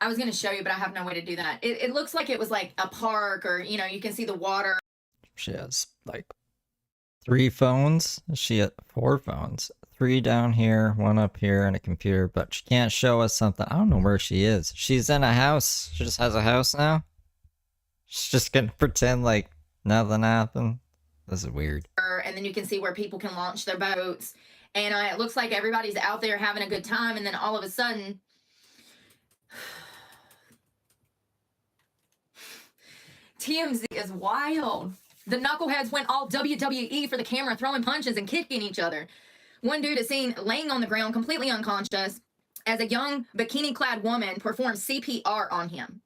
I was going to show you, but I have no way to do that. It looks like it was like a park, or, you know, you can see the water. She has like 3 phones. She had 4 phones. 3 down here, 1 up here, and a computer, but she can't show us something. I don't know where she is. She's in a house. She just has a house now. She's just gonna pretend like nothing happened. This is weird. And then you can see where people can launch their boats. And it looks like everybody's out there having a good time. And then all of a sudden, TMZ is wild. The knuckleheads went all WWE for the camera, throwing punches and kicking each other. One dude is seen laying on the ground, completely unconscious, as a young bikini-clad woman performs CPR on him.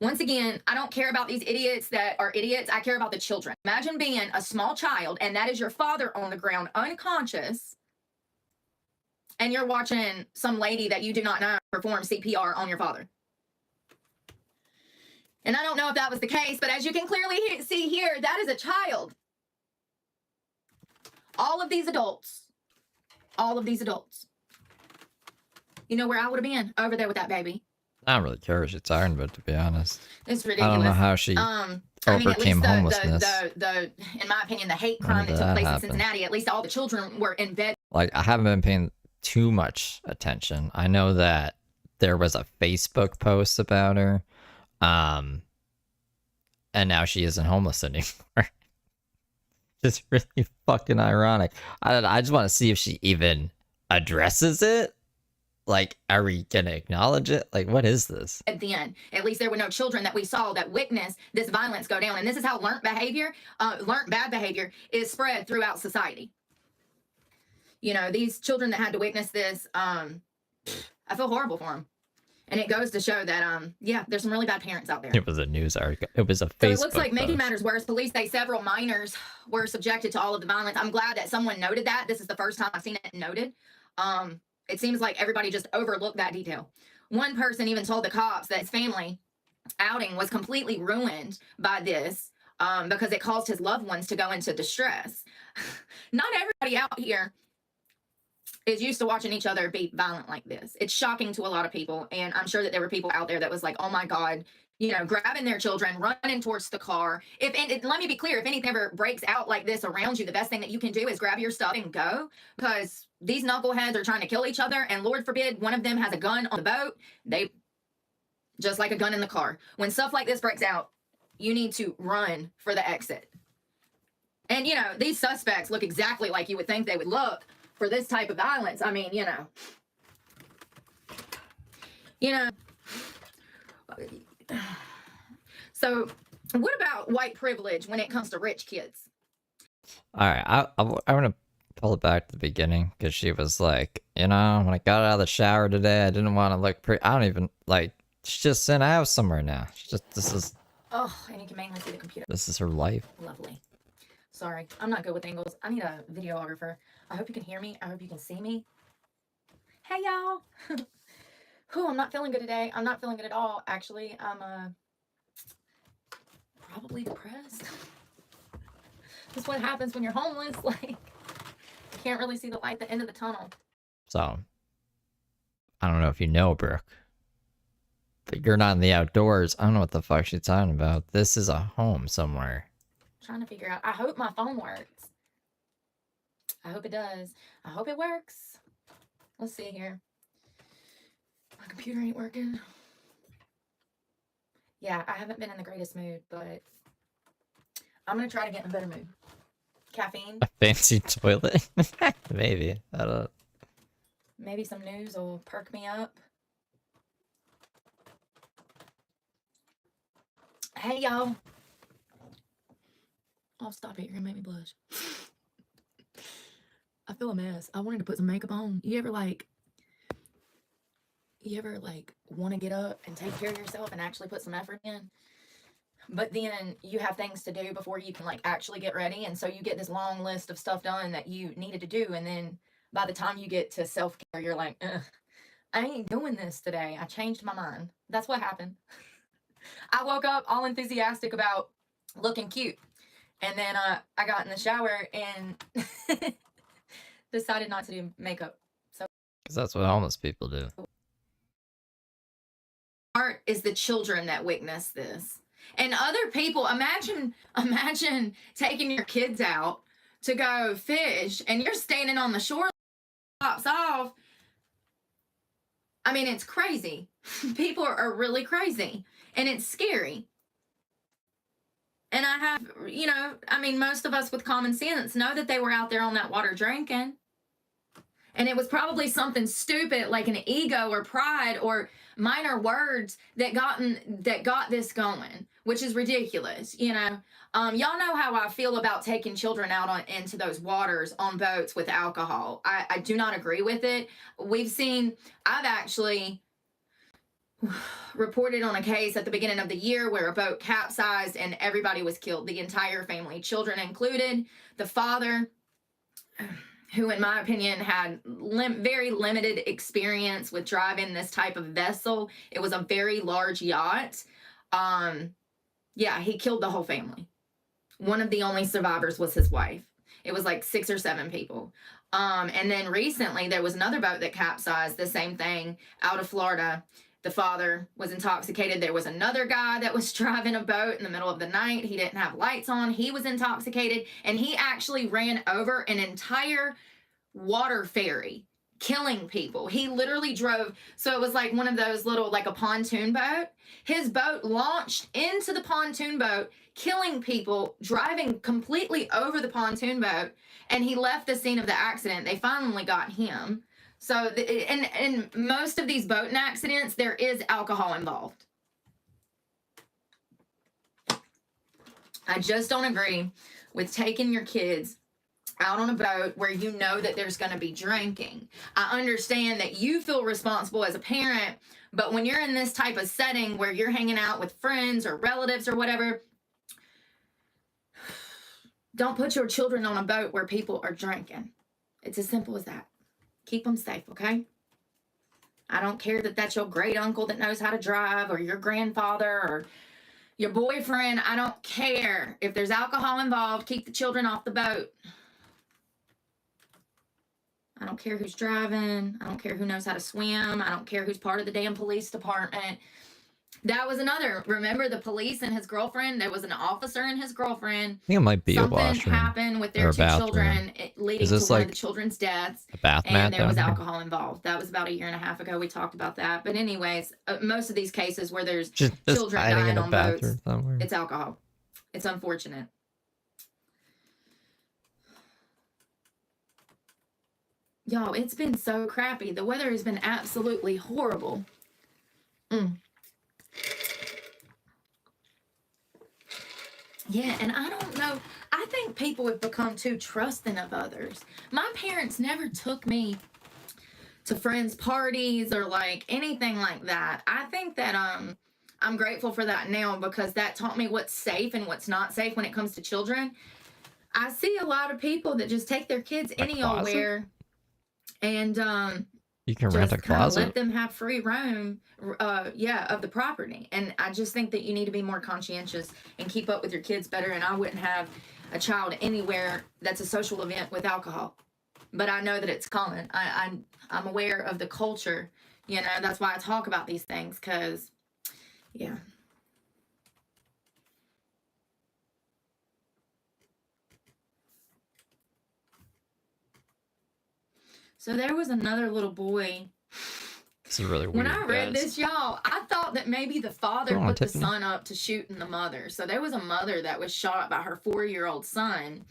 Once again, I don't care about these idiots that are idiots. I care about the children. Imagine being a small child, and that is your father on the ground, unconscious, and you're watching some lady that you do not know perform CPR on your father. And I don't know if that was the case, but as you can clearly see here, that is a child. All of these adults, you know where I would have been? Over there with that baby. I don't really care if she's iron, but to be honest, it's ridiculous. I don't know how she overcame homelessness. In my opinion, the hate crime that took place in Cincinnati, at least all the children were in bed. Like, I haven't been paying too much attention. I know that there was a Facebook post about her, and now she isn't homeless anymore. It's really fucking ironic. I just want to see if she even addresses it. Like, are we gonna acknowledge it? Like, what is this? At the end, at least there were no children that we saw that witnessed this violence go down. And this is how learned bad behavior is spread throughout society. You know, these children that had to witness this, I feel horrible for them. And it goes to show that, yeah, there's some really bad parents out there. It was a news article. It was a Facebook So it looks like, post. making matters worse, police say several minors were subjected to all of the violence. I'm glad that someone noted that. This is the first time I've seen it noted. It seems like everybody just overlooked that detail. One person even told the cops that his family outing was completely ruined by this because it caused his loved ones to go into distress. Not everybody out here is used to watching each other be violent like this. It's shocking to a lot of people, and I'm sure that there were people out there that was like, oh my God, you know, grabbing their children, running towards the car. Let me be clear, if anything ever breaks out like this around you, the best thing that you can do is grab your stuff and go, because these knuckleheads are trying to kill each other, and Lord forbid one of them has a gun on the boat. They just like a gun in the car. When stuff like this breaks out, you need to run for the exit. And, you know, these suspects look exactly like you would think they would look for this type of violence. I mean, you know. So what about white privilege when it comes to rich kids? All right, I want to pull it back to the beginning, because she was like, you know, when I got out of the shower today, I didn't want to look pretty. I don't even, like, she's just in a house somewhere now. This is. Oh, and you can mainly see the computer. This is her life. Lovely. Sorry, I'm not good with angles. I need a videographer. I hope you can hear me. I hope you can see me. Hey, y'all. Whew, I'm not feeling good today. I'm not feeling good at all, actually. I'm probably depressed. That's what happens when you're homeless. Like, you can't really see the light at the end of the tunnel. So, I don't know if you know, Brooke, but you're not in the outdoors. I don't know what the fuck she's talking about. This is a home somewhere. I'm trying to figure out. I hope my phone works. I hope it does. I hope it works. Let's see here. My computer ain't working. Yeah, I haven't been in the greatest mood, but I'm going to try to get in a better mood. Caffeine. A fancy toilet? Maybe. I don't. Maybe some news will perk me up. Hey, y'all. Oh, stop it. You're going to make me blush. I feel a mess. I wanted to put some makeup on. You ever want to get up and take care of yourself and actually put some effort in, but then you have things to do before you can like actually get ready, and so you get this long list of stuff done that you needed to do, and then by the time you get to self-care, you're like, I ain't doing this today. I changed my mind. That's what happened. I woke up all enthusiastic about looking cute, and then I got in the shower and decided not to do makeup. So, because that's what homeless people do. is the children that witness this. And other people, imagine taking your kids out to go fish and you're standing on the shore, pops off. I mean, it's crazy. People are really crazy and it's scary. And I have, most of us with common sense know that they were out there on that water drinking. And it was probably something stupid like an ego or pride or minor words that got this going, which is ridiculous. Y'all know how I feel about taking children out into those waters on boats with alcohol. I do not agree with it. I've actually reported on a case at the beginning of the year where a boat capsized and everybody was killed, the entire family, children included. The father, who in my opinion had very limited experience with driving this type of vessel. It was a very large yacht. He killed the whole family. One of the only survivors was his wife. It was like 6 or 7 people. And then recently there was another boat that capsized, the same thing, out of Florida. The father was intoxicated. There was another guy that was driving a boat in the middle of the night. He didn't have lights on. He was intoxicated. And he actually ran over an entire water ferry, killing people. He literally drove. So it was like one of those little, like a pontoon boat. His boat launched into the pontoon boat, killing people, driving completely over the pontoon boat. And he left the scene of the accident. They finally got him. So, in most of these boating accidents, there is alcohol involved. I just don't agree with taking your kids out on a boat where you know that there's going to be drinking. I understand that you feel responsible as a parent, but when you're in this type of setting where you're hanging out with friends or relatives or whatever, don't put your children on a boat where people are drinking. It's as simple as that. Keep them safe, okay? I don't care that that's your great uncle that knows how to drive or your grandfather or your boyfriend. I don't care. If there's alcohol involved, keep the children off the boat. I don't care who's driving. I don't care who knows how to swim. I don't care who's part of the damn police department. That was another. Remember the police and his girlfriend? There was an officer and his girlfriend. I think it might be a washroom. Something happened with their 2 children, leading to one of the children's deaths. A bath mat and there was alcohol involved. That was about 1.5 years ago. We talked about that. But anyways, most of these cases where there's children dying on boats, it's alcohol. It's unfortunate. Y'all, it's been so crappy. The weather has been absolutely horrible. Yeah, and I don't know. I think people have become too trusting of others. My parents never took me to friends' parties or like anything like that. I think that I'm grateful for that now because that taught me what's safe and what's not safe when it comes to children. I see a lot of people that just take their kids any old where and you can rent a closet. Let them have free roam, of the property. And I just think that you need to be more conscientious and keep up with your kids better. And I wouldn't have a child anywhere that's a social event with alcohol. But I know that it's common. I'm aware of the culture. That's why I talk about these things. Because, yeah. So there was another little boy. This is really weird. When I read this, y'all, I thought that maybe the father put the son up to shooting the mother. So there was a mother that was shot by her 4-year-old son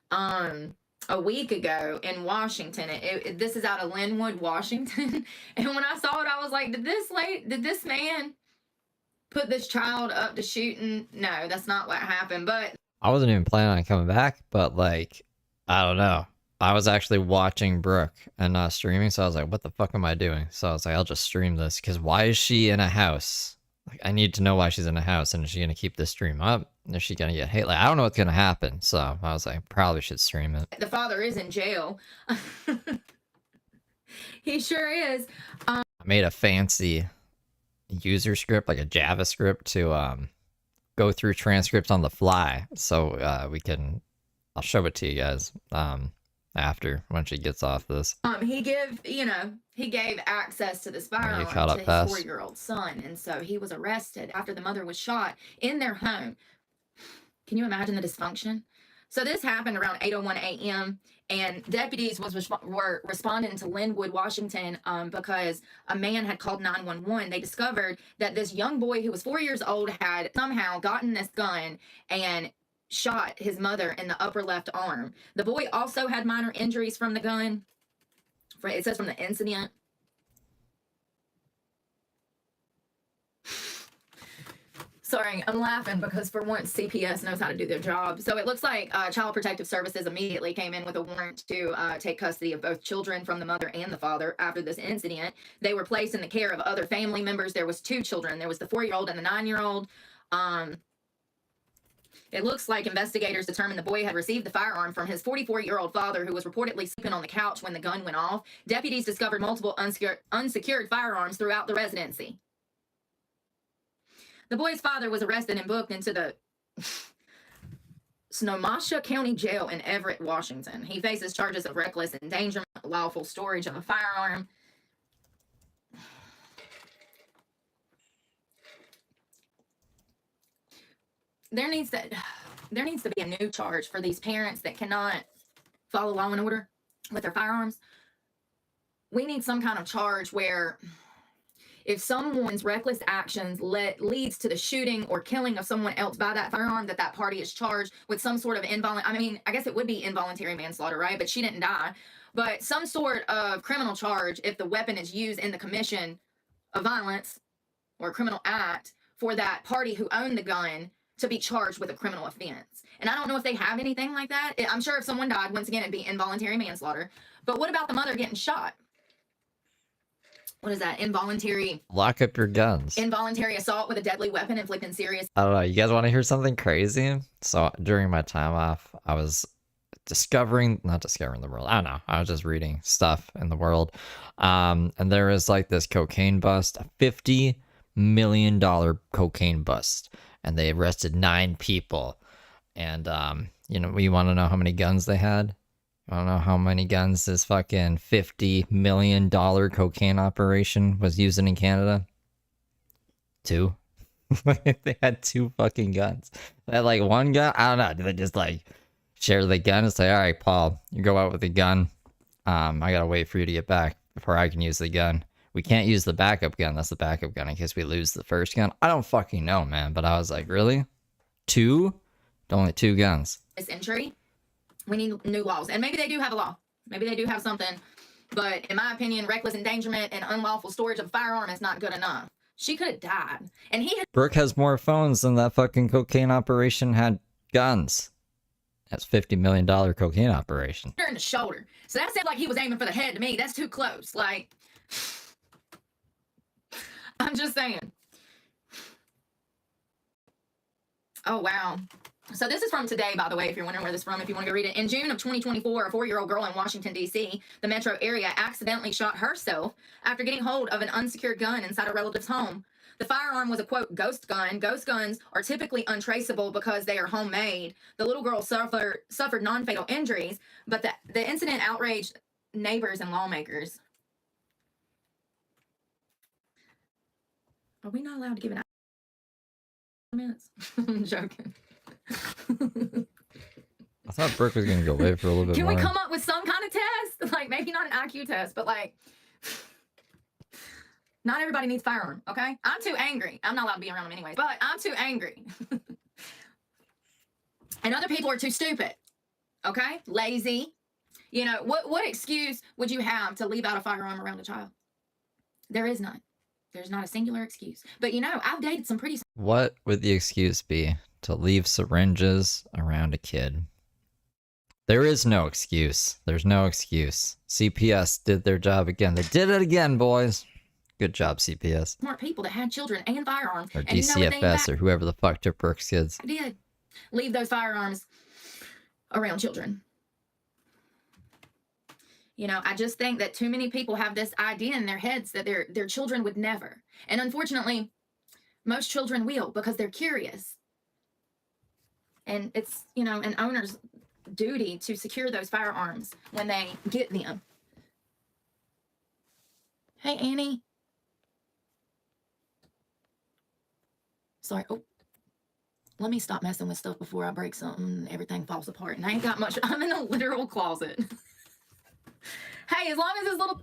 a week ago in Washington. This is out of Linwood, Washington. And when I saw it, I was like, did this man put this child up to shooting? No, that's not what happened. But I wasn't even planning on coming back, but like, I don't know. I was actually watching Brooke and not streaming, so I was like, what the fuck am I doing? So I was like, I'll just stream this, because why is she in a house? Like, I need to know why she's in a house, and is she going to keep this stream up? Is she going to get hate? Like, I don't know what's going to happen, so I was like, probably should stream it. The father is in jail. He sure is. I made a fancy user script, like a JavaScript, to go through transcripts on the fly, so we can... I'll show it to you guys. after when she gets off this. He gave access to this firearm caught to up his fast. 4-year-old son, and so he was arrested after the mother was shot in their home. Can you imagine the dysfunction? So this happened around 8:01 a.m. and deputies were responding to Linwood, Washington, because a man had called 911. They discovered that this young boy who was 4 years old had somehow gotten this gun and shot his mother in the upper left arm. The boy also had minor injuries from the gun. It says from the incident. Sorry, I'm laughing because for once CPS knows how to do their job. So it looks like Child Protective Services immediately came in with a warrant to take custody of both children from the mother and the father after this incident. They were placed in the care of other family members. There was 2 children. There was the 4-year-old and the 9-year-old. It looks like investigators determined the boy had received the firearm from his 44-year-old father, who was reportedly sleeping on the couch when the gun went off. Deputies discovered multiple unsecured firearms throughout the residency. The boy's father was arrested and booked into the Snohomish County Jail in Everett, Washington. He faces charges of reckless endangerment, lawful storage of a firearm. There needs to be a new charge for these parents that cannot follow law and order with their firearms. We need some kind of charge where if someone's reckless actions leads to the shooting or killing of someone else by that firearm, that party is charged with some sort of I guess it would be involuntary manslaughter, right? But she didn't die. But some sort of criminal charge if the weapon is used in the commission of violence or a criminal act for that party who owned the gun to be charged with a criminal offense. And I don't know if they have anything like that. I'm sure if someone died, once again, it'd be involuntary manslaughter. But what about the mother getting shot? What is that? Lock up your guns. Involuntary assault with a deadly weapon inflicting serious. I don't know. You guys want to hear something crazy? So during my time off, I was not discovering the world. I don't know. I was just reading stuff in the world. And there was like this cocaine bust, a $50 million cocaine bust. And they arrested 9 people. And, we want to know how many guns they had? I don't know how many guns this fucking $50 million cocaine operation was using in Canada. 2. They had 2 fucking guns. They had like 1 gun. I don't know. Do they just like share the gun and say, all right, Paul, you go out with the gun. I gotta wait for you to get back before I can use the gun. We can't use the backup gun. That's the backup gun in case we lose the first gun. I don't fucking know, man. But I was like, really? 2? Only 2 guns. This injury. We need new laws. And maybe they do have a law. Maybe they do have something. But in my opinion, reckless endangerment and unlawful storage of a firearm is not good enough. She could have died. And Brooke has more phones than that fucking cocaine operation had guns. That's $50 million cocaine operation. In the shoulder. So that sounds like he was aiming for the head to me. That's too close. Like, I'm just saying. Oh, wow. So this is from today, by the way, if you're wondering where this is from, if you want to go read it. In June of 2024, a 4-year-old girl in Washington, D.C., the metro area, accidentally shot herself after getting hold of an unsecured gun inside a relative's home. The firearm was a, quote, ghost gun. Ghost guns are typically untraceable because they are homemade. The little girl suffered non-fatal injuries, but the incident outraged neighbors and lawmakers. Are we not allowed to give an minutes? I'm joking. I thought Brooke was gonna go away for a little bit Can more. we come up with some kind of test? Like, maybe not an IQ test, but like, not everybody needs firearm, okay? I'm too angry. I'm not allowed to be around them anyway, but I'm too angry. And other people are too stupid, okay? Lazy. You know, what excuse would you have to leave out a firearm around a child? There is none. There's not a singular excuse. But, you know, I've dated some pretty... What would the excuse be to leave syringes around a kid? There is no excuse. There's no excuse. CPS did their job again. They did it again, boys. Good job, CPS. Smart people that had children and firearms. Or and DCFS or whoever the fuck took Brooke's kids. Did leave those firearms around children. You know, I just think that too many people have this idea in their heads that their children would never. And unfortunately, most children will because they're curious. And it's, you know, and owners duty to secure those firearms when they get them. Hey, Annie. Sorry. Oh, let me stop messing with stuff before I break something. Everything falls apart. And I ain't got much. I'm in a literal closet. Hey, as long as this little...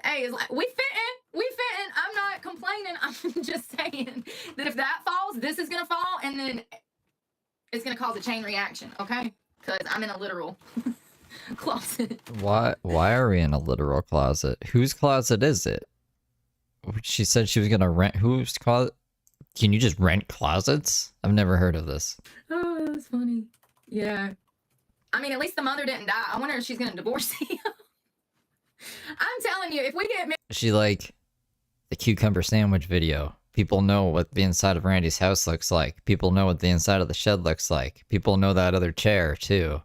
Hey, we fitting. I'm not complaining. I'm just saying that if that falls, this is going to fall, and then it's going to cause a chain reaction, okay? Because I'm in a literal closet. Why are we in a literal closet? Whose closet is it? She said she was going to rent... Whose closet? Can you just rent closets? I've never heard of this. Oh, that's funny. Yeah. I mean, at least the mother didn't die. I wonder if she's going to divorce him. I'm telling you, if we get married... She like the cucumber sandwich video. People know what the inside of Randy's house looks like. People know what the inside of the shed looks like. People know that other chair, too.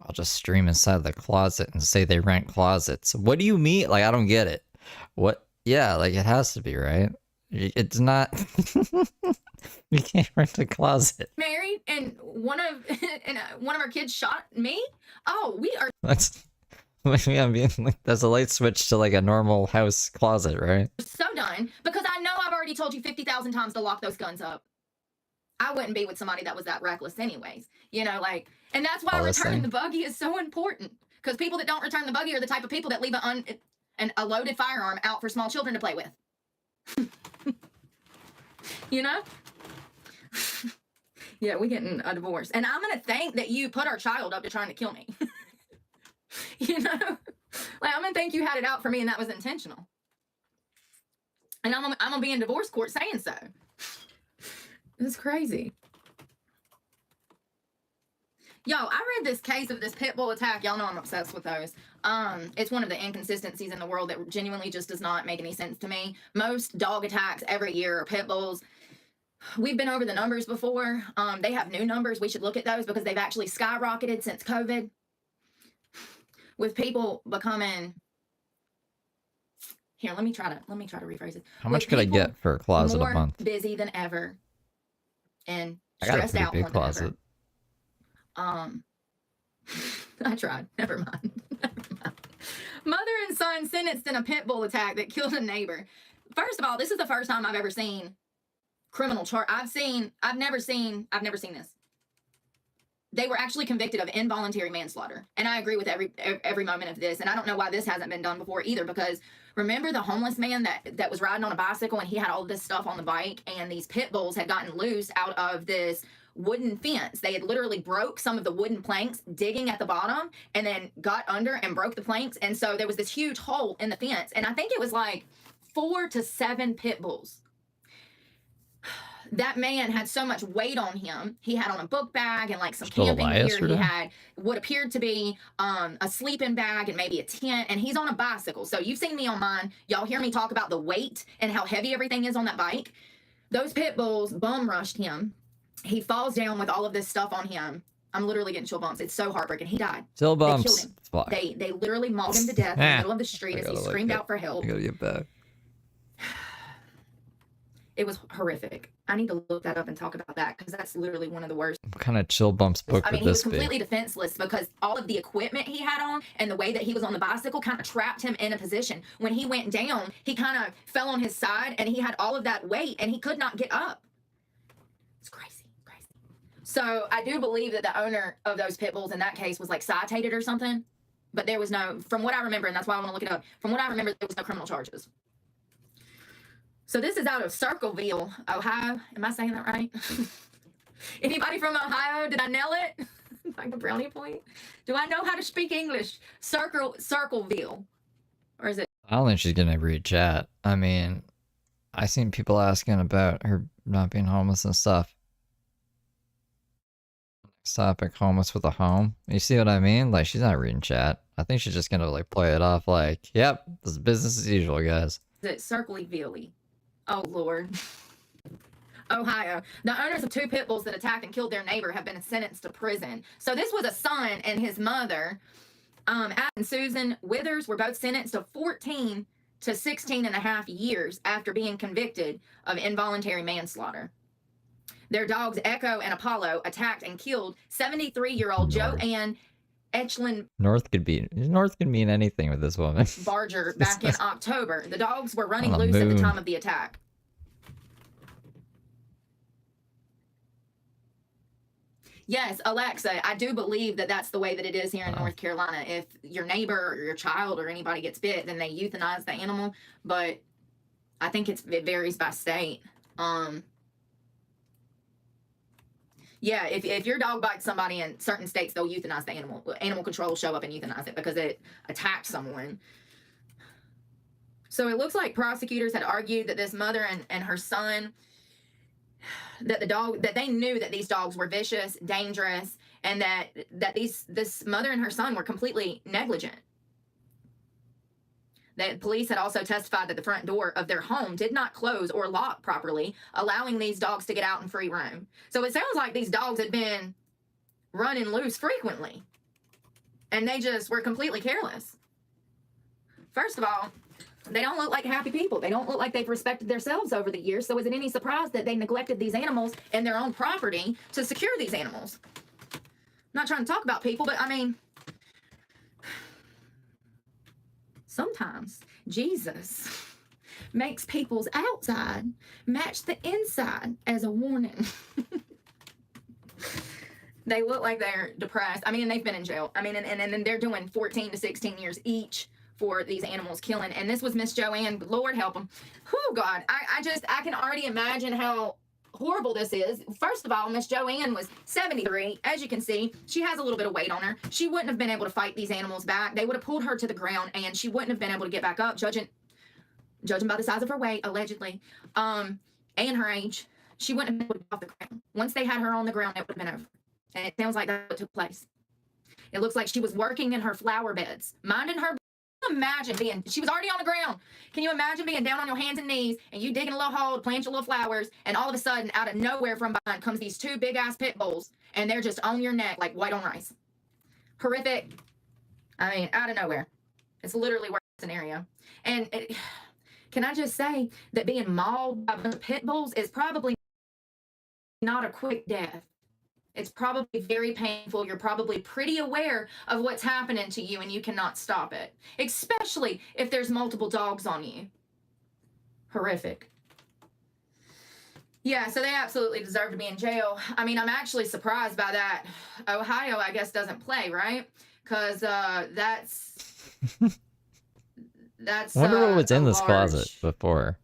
I'll just stream inside the closet and say they rent closets. What do you mean? Like, I don't get it. What? Yeah, like, it has to be, right? It's not... You can't rent a closet. Married, and one of our kids shot me? Oh, we are... That's... I mean, like, that's a light switch to, like, a normal house closet, right? So done, because I know I've already told you 50,000 times to lock those guns up. I wouldn't be with somebody that was that reckless anyways. You know, like, and that's why returning the buggy is so important. Because people that don't return the buggy are the type of people that leave a loaded firearm out for small children to play with. You know? Yeah, we getting a divorce. And I'm going to thank that you put our child up to trying to kill me. You know? Like, I'm going to think you had it out for me and that was intentional. And I'm going to be in divorce court saying so. It's crazy. Yo, I read this case of this Pitbull attack. Y'all know I'm obsessed with those. It's one of the inconsistencies in the world that genuinely just does not make any sense to me. Most dog attacks every year are pit bulls. We've been over the numbers before. They have new numbers. We should look at those because they've actually skyrocketed since COVID. With people becoming... Here, let me try to rephrase it. How much could I get for a closet a month? Busy than ever. And I got a stressed pretty out big more than closet. ever. I tried. Never mind. Mother and son sentenced in a pit bull attack that killed a neighbor. First of all, this is the first time I've ever seen criminal charge. I've never seen this. They were actually convicted of involuntary manslaughter. And I agree with every moment of this. And I don't know why this hasn't been done before either, because remember the homeless man that was riding on a bicycle and he had all this stuff on the bike, and these pit bulls had gotten loose out of this wooden fence. They had literally broke some of the wooden planks digging at the bottom and then got under and broke the planks. And so there was this huge hole in the fence. And I think it was like 4 to 7 pit bulls. That man had so much weight on him. He had on a book bag and like some camping gear. He had what appeared to be a sleeping bag and maybe a tent, and he's on a bicycle. So you've seen me on mine. Y'all hear me talk about the weight and how heavy everything is on that bike. Those pit bulls bum rushed him. He falls down with all of this stuff on him. I'm literally getting chill bumps. It's so heartbreaking. He died. Chill bumps. They killed him. They literally mauled him to death in the middle of the street as he screamed out for help. I gotta get back. It was horrific. I need to look that up and talk about that because that's literally one of the worst. What kind of chill bumps book would this be? He was completely defenseless because all of the equipment he had on and the way that he was on the bicycle kind of trapped him in a position. When he went down, he kind of fell on his side and he had all of that weight and he could not get up. It's crazy. So I do believe that the owner of those pit bulls in that case was like cited or something, but there was no, from what I remember, and that's why I want to look it up. From what I remember, there was no criminal charges. So this is out of Circleville, Ohio. Am I saying that right? Anybody from Ohio? Did I nail it? Like a brownie point? Do I know how to speak English? Circleville. Or is it? I don't think she's gonna read chat. I mean, I seen people asking about her not being homeless and stuff. Next topic, homeless with a home. You see what I mean? Like, she's not reading chat. I think she's just gonna like play it off like, yep, this is business as usual, guys. Is it Circleville? Oh, Lord. Ohio. The owners of 2 pit bulls that attacked and killed their neighbor have been sentenced to prison. So this was a son and his mother, Adam and Susan Withers, were both sentenced to 14 to 16 and a half years after being convicted of involuntary manslaughter. Their dogs Echo and Apollo attacked and killed 73-year-old Joanne Echlin North could mean anything with this woman. Barger back in October. The dogs were running On the loose at the moon. time of the attack. Yes, Alexa, I do believe that that's the way that it is here in North Carolina. If your neighbor or your child or anybody gets bit, then they euthanize the animal. But I think it varies by state. Yeah, if your dog bites somebody in certain states, they'll euthanize the animal. Animal control will show up and euthanize it because it attacked someone. So it looks like prosecutors had argued that this mother and her son, that they knew that these dogs were vicious, dangerous, and that this mother and her son were completely negligent. The police had also testified that the front door of their home did not close or lock properly, allowing these dogs to get out in free roam. So it sounds like these dogs had been running loose frequently, and they just were completely careless. First of all, they don't look like happy people. They don't look like they've respected themselves over the years. So is it any surprise that they neglected these animals and their own property to secure these animals? I'm not trying to talk about people, but I mean, sometimes Jesus makes people's outside match the inside as a warning. They look like they're depressed. I mean, and they've been in jail. I mean, and they're doing 14 to 16 years each for these animals killing. And this was Miss Joanne. Lord help them. Oh God, I can already imagine how horrible this is. First of all, Miss Joanne was 73. As you can see, she has a little bit of weight on her. She wouldn't have been able to fight these animals back. They would have pulled her to the ground, and she wouldn't have been able to get back up, judging by the size of her weight, allegedly, and her age. She wouldn't have been able to get off the ground. Once they had her on the ground, it would have been over. And it sounds like that's what took place. It looks like she was working in her flower beds, minding her. Imagine she was already on the ground. Can you imagine being down on your hands and knees and you digging a little hole to plant your little flowers, and all of a sudden, out of nowhere from behind comes these two big ass pit bulls, and they're just on your neck like white on rice. Horrific. I mean, out of nowhere. It's literally worst scenario. And can I just say that being mauled by pit bulls is probably not a quick death. It's probably very painful. You're probably pretty aware of what's happening to you, and you cannot stop it, especially if there's multiple dogs on you. Horrific. Yeah, so they absolutely deserve to be in jail. I mean, I'm actually surprised by that. Ohio, I guess, doesn't play, right? Because that's I wonder what was in this large closet before.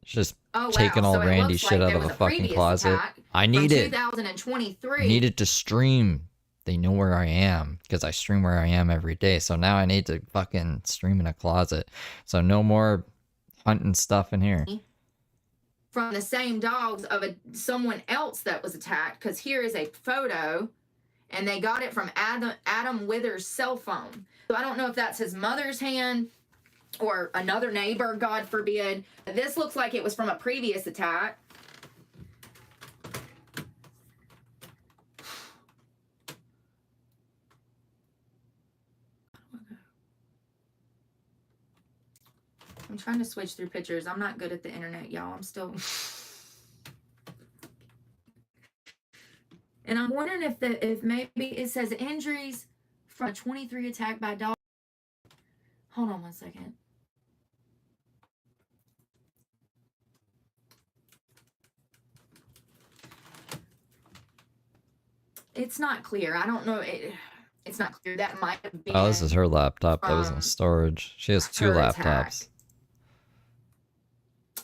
It's just taking all So it Randy looks shit like out there of the was a fucking previous closet. attack I from need it. 2023. I need it to stream. They know where I am because I stream where I am every day. So now I need to fucking stream in a closet. So no more hunting stuff in here. From the same dogs of someone else that was attacked, because here is a photo, and they got it from Adam Withers' cell phone. So I don't know if that's his mother's hand or another neighbor, God forbid. This looks like it was from a previous attack. I'm trying to switch through pictures. I'm not good at the internet, y'all. I'm still... And I'm wondering if maybe it says injuries from a 23 attack by dog. Hold on one second. It's not clear. I don't know. It's not clear. That might have been... Oh, this is her laptop that was in storage. She has two laptops. Attack.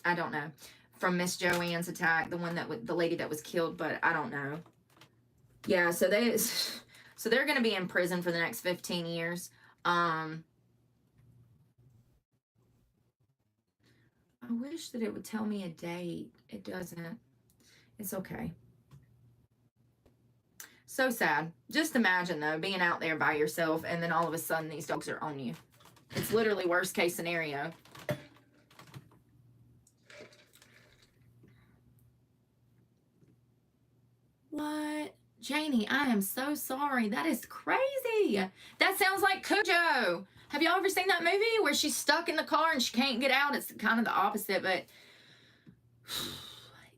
I don't know. From Miss Joanne's attack, the one that the lady that was killed, but I don't know. Yeah, so they're going to be in prison for the next 15 years. I wish that it would tell me a date. It doesn't. It's okay. So sad. Just imagine, though, being out there by yourself, and then all of a sudden these dogs are on you. It's literally worst case scenario. What? Janie, I am so sorry. That is crazy. That sounds like Cujo. Have y'all ever seen that movie where she's stuck in the car and she can't get out? It's kind of the opposite, but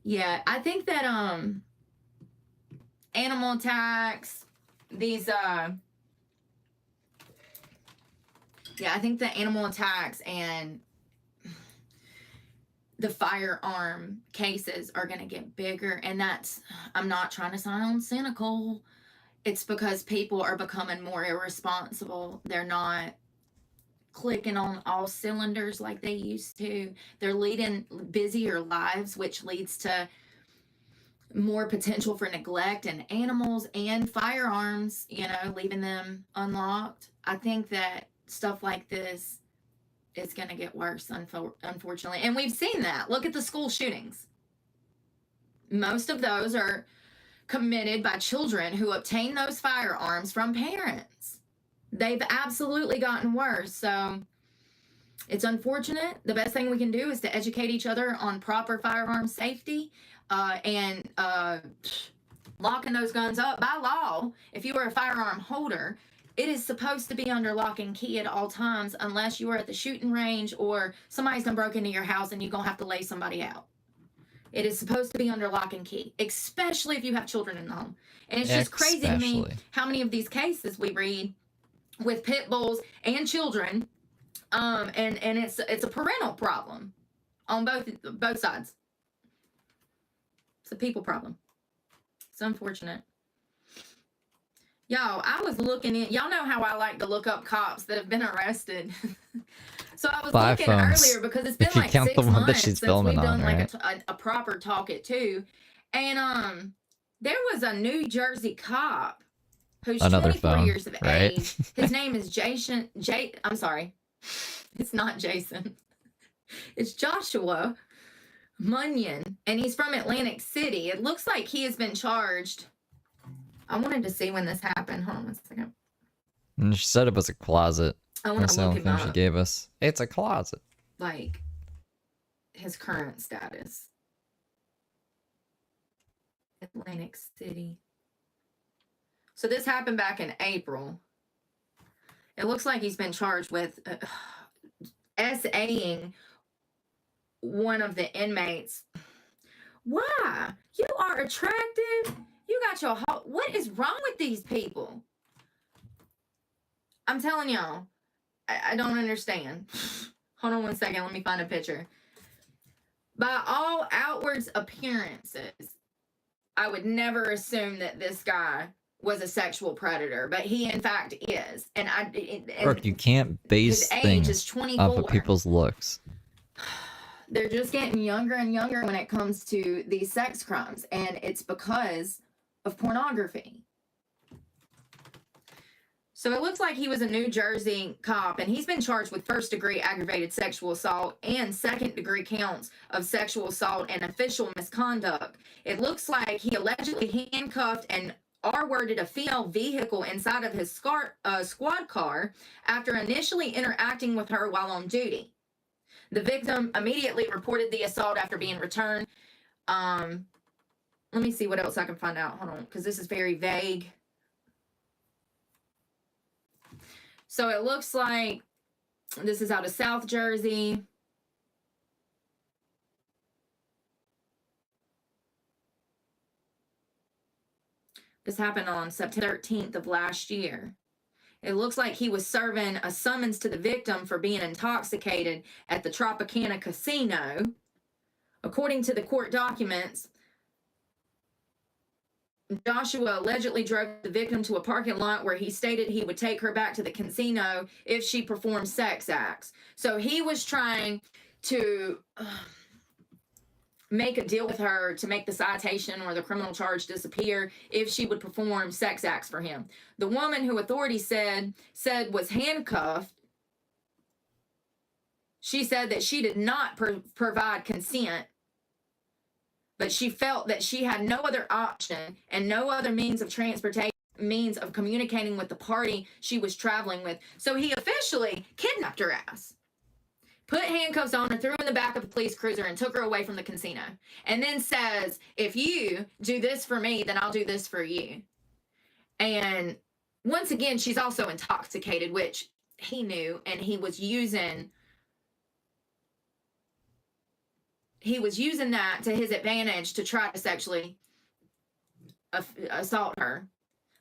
Yeah, I think that animal attacks, these yeah, I think the animal attacks and the firearm cases are going to get bigger, and that's, I'm not trying to sound cynical. It's because people are becoming more irresponsible. They're not clicking on all cylinders like they used to. They're leading busier lives, which leads to more potential for neglect in animals and firearms, you know, leaving them unlocked. I think that stuff like this is going to get worse, unfortunately. And we've seen that. Look at the school shootings. Most of those are committed by children who obtain those firearms from parents. They've absolutely gotten worse. So it's unfortunate. The best thing we can do is to educate each other on proper firearm safety and locking those guns up by law. If you are a firearm holder, it is supposed to be under lock and key at all times, unless you are at the shooting range or somebody's done broke into your house and you're going to have to lay somebody out. It is supposed to be under lock and key, especially if you have children in the home. And it's just crazy to me how many of these cases we read with pit bulls and children, and it's a parental problem on both sides. It's a people problem. It's unfortunate. Y'all, I was looking in. Y'all know how I like to look up cops that have been arrested. So I was looking earlier because it's been like 6 months since we've done like a proper talk at 2. And there was a New Jersey cop who's 24 years of age. His name is Jason. I'm sorry. It's not Jason. It's Joshua Munyon. And he's from Atlantic City. It looks like he has been charged. I wanted to see when this happened. Hold on one second. And she said it was a closet. I want to look him up. She gave us. It's a closet. Like his current status. Atlantic City. So this happened back in April. It looks like he's been charged with SAing one of the inmates. Why? You are attractive. You got your whole... What is wrong with these people? I'm telling y'all. I don't understand. Hold on one second. Let me find a picture. By all outward appearances, I would never assume that this guy was a sexual predator, but he in fact is. And Brooke, you can't base things off of people's looks. They're just getting younger and younger when it comes to these sex crimes, and it's because of pornography. So it looks like he was a New Jersey cop, and he's been charged with first-degree aggravated sexual assault and second-degree counts of sexual assault and official misconduct. It looks like he allegedly handcuffed and R-worded a female vehicle inside of his squad car after initially interacting with her while on duty. The victim immediately reported the assault after being returned. Let me see what else I can find out. Hold on, because this is very vague. So it looks like this is out of South Jersey. This happened on September 13th of last year. It looks like he was serving a summons to the victim for being intoxicated at the Tropicana Casino. According to the court documents, Joshua allegedly drove the victim to a parking lot where he stated he would take her back to the casino if she performed sex acts. So he was trying to make a deal with her to make the citation or the criminal charge disappear if she would perform sex acts for him. The woman who authorities said was handcuffed, she said that she did not provide consent, but she felt that she had no other option and no other means of transportation, means of communicating with the party she was traveling with. So he officially kidnapped her ass, put handcuffs on her, threw her in the back of a police cruiser, and took her away from the casino. And then says, if you do this for me, then I'll do this for you. And once again, she's also intoxicated, which he knew, and he was he was using that to his advantage to try to sexually assault her.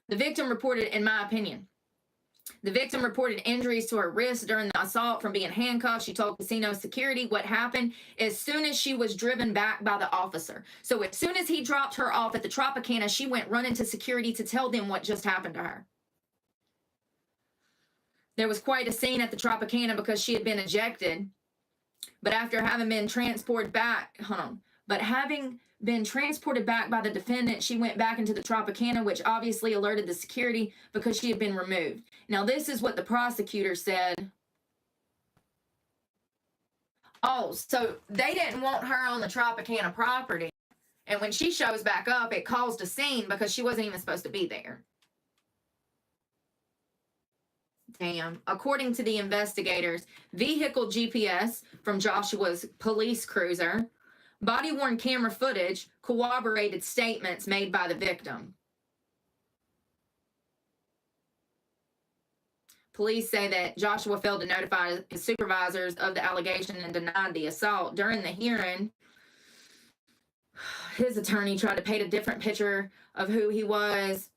The victim reported, in my opinion, the victim reported injuries to her wrist during the assault from being handcuffed. She told casino security what happened as soon as she was driven back by the officer. So as soon as he dropped her off at the Tropicana, she went running to security to tell them what just happened to her. There was quite a scene at the Tropicana because she had been ejected. But after having been transported back, having been transported back by the defendant, she went back into the Tropicana, which obviously alerted the security because she had been removed. Now, this is what the prosecutor said. Oh, so they didn't want her on the Tropicana property. And when she shows back up, it caused a scene because she wasn't even supposed to be there. Damn. According to the investigators, vehicle GPS from Joshua's police cruiser, body-worn camera footage corroborated statements made by the victim. Police say that Joshua failed to notify his supervisors of the allegation and denied the assault. During the hearing, his attorney tried to paint a different picture of who he was,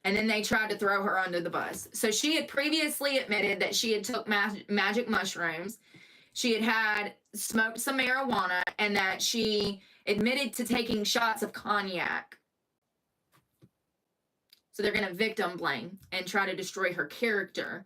and then they tried to throw her under the bus. So she had previously admitted that she had took magic mushrooms, she had smoked some marijuana, and that she admitted to taking shots of cognac. So they're going to victim blame and try to destroy her character.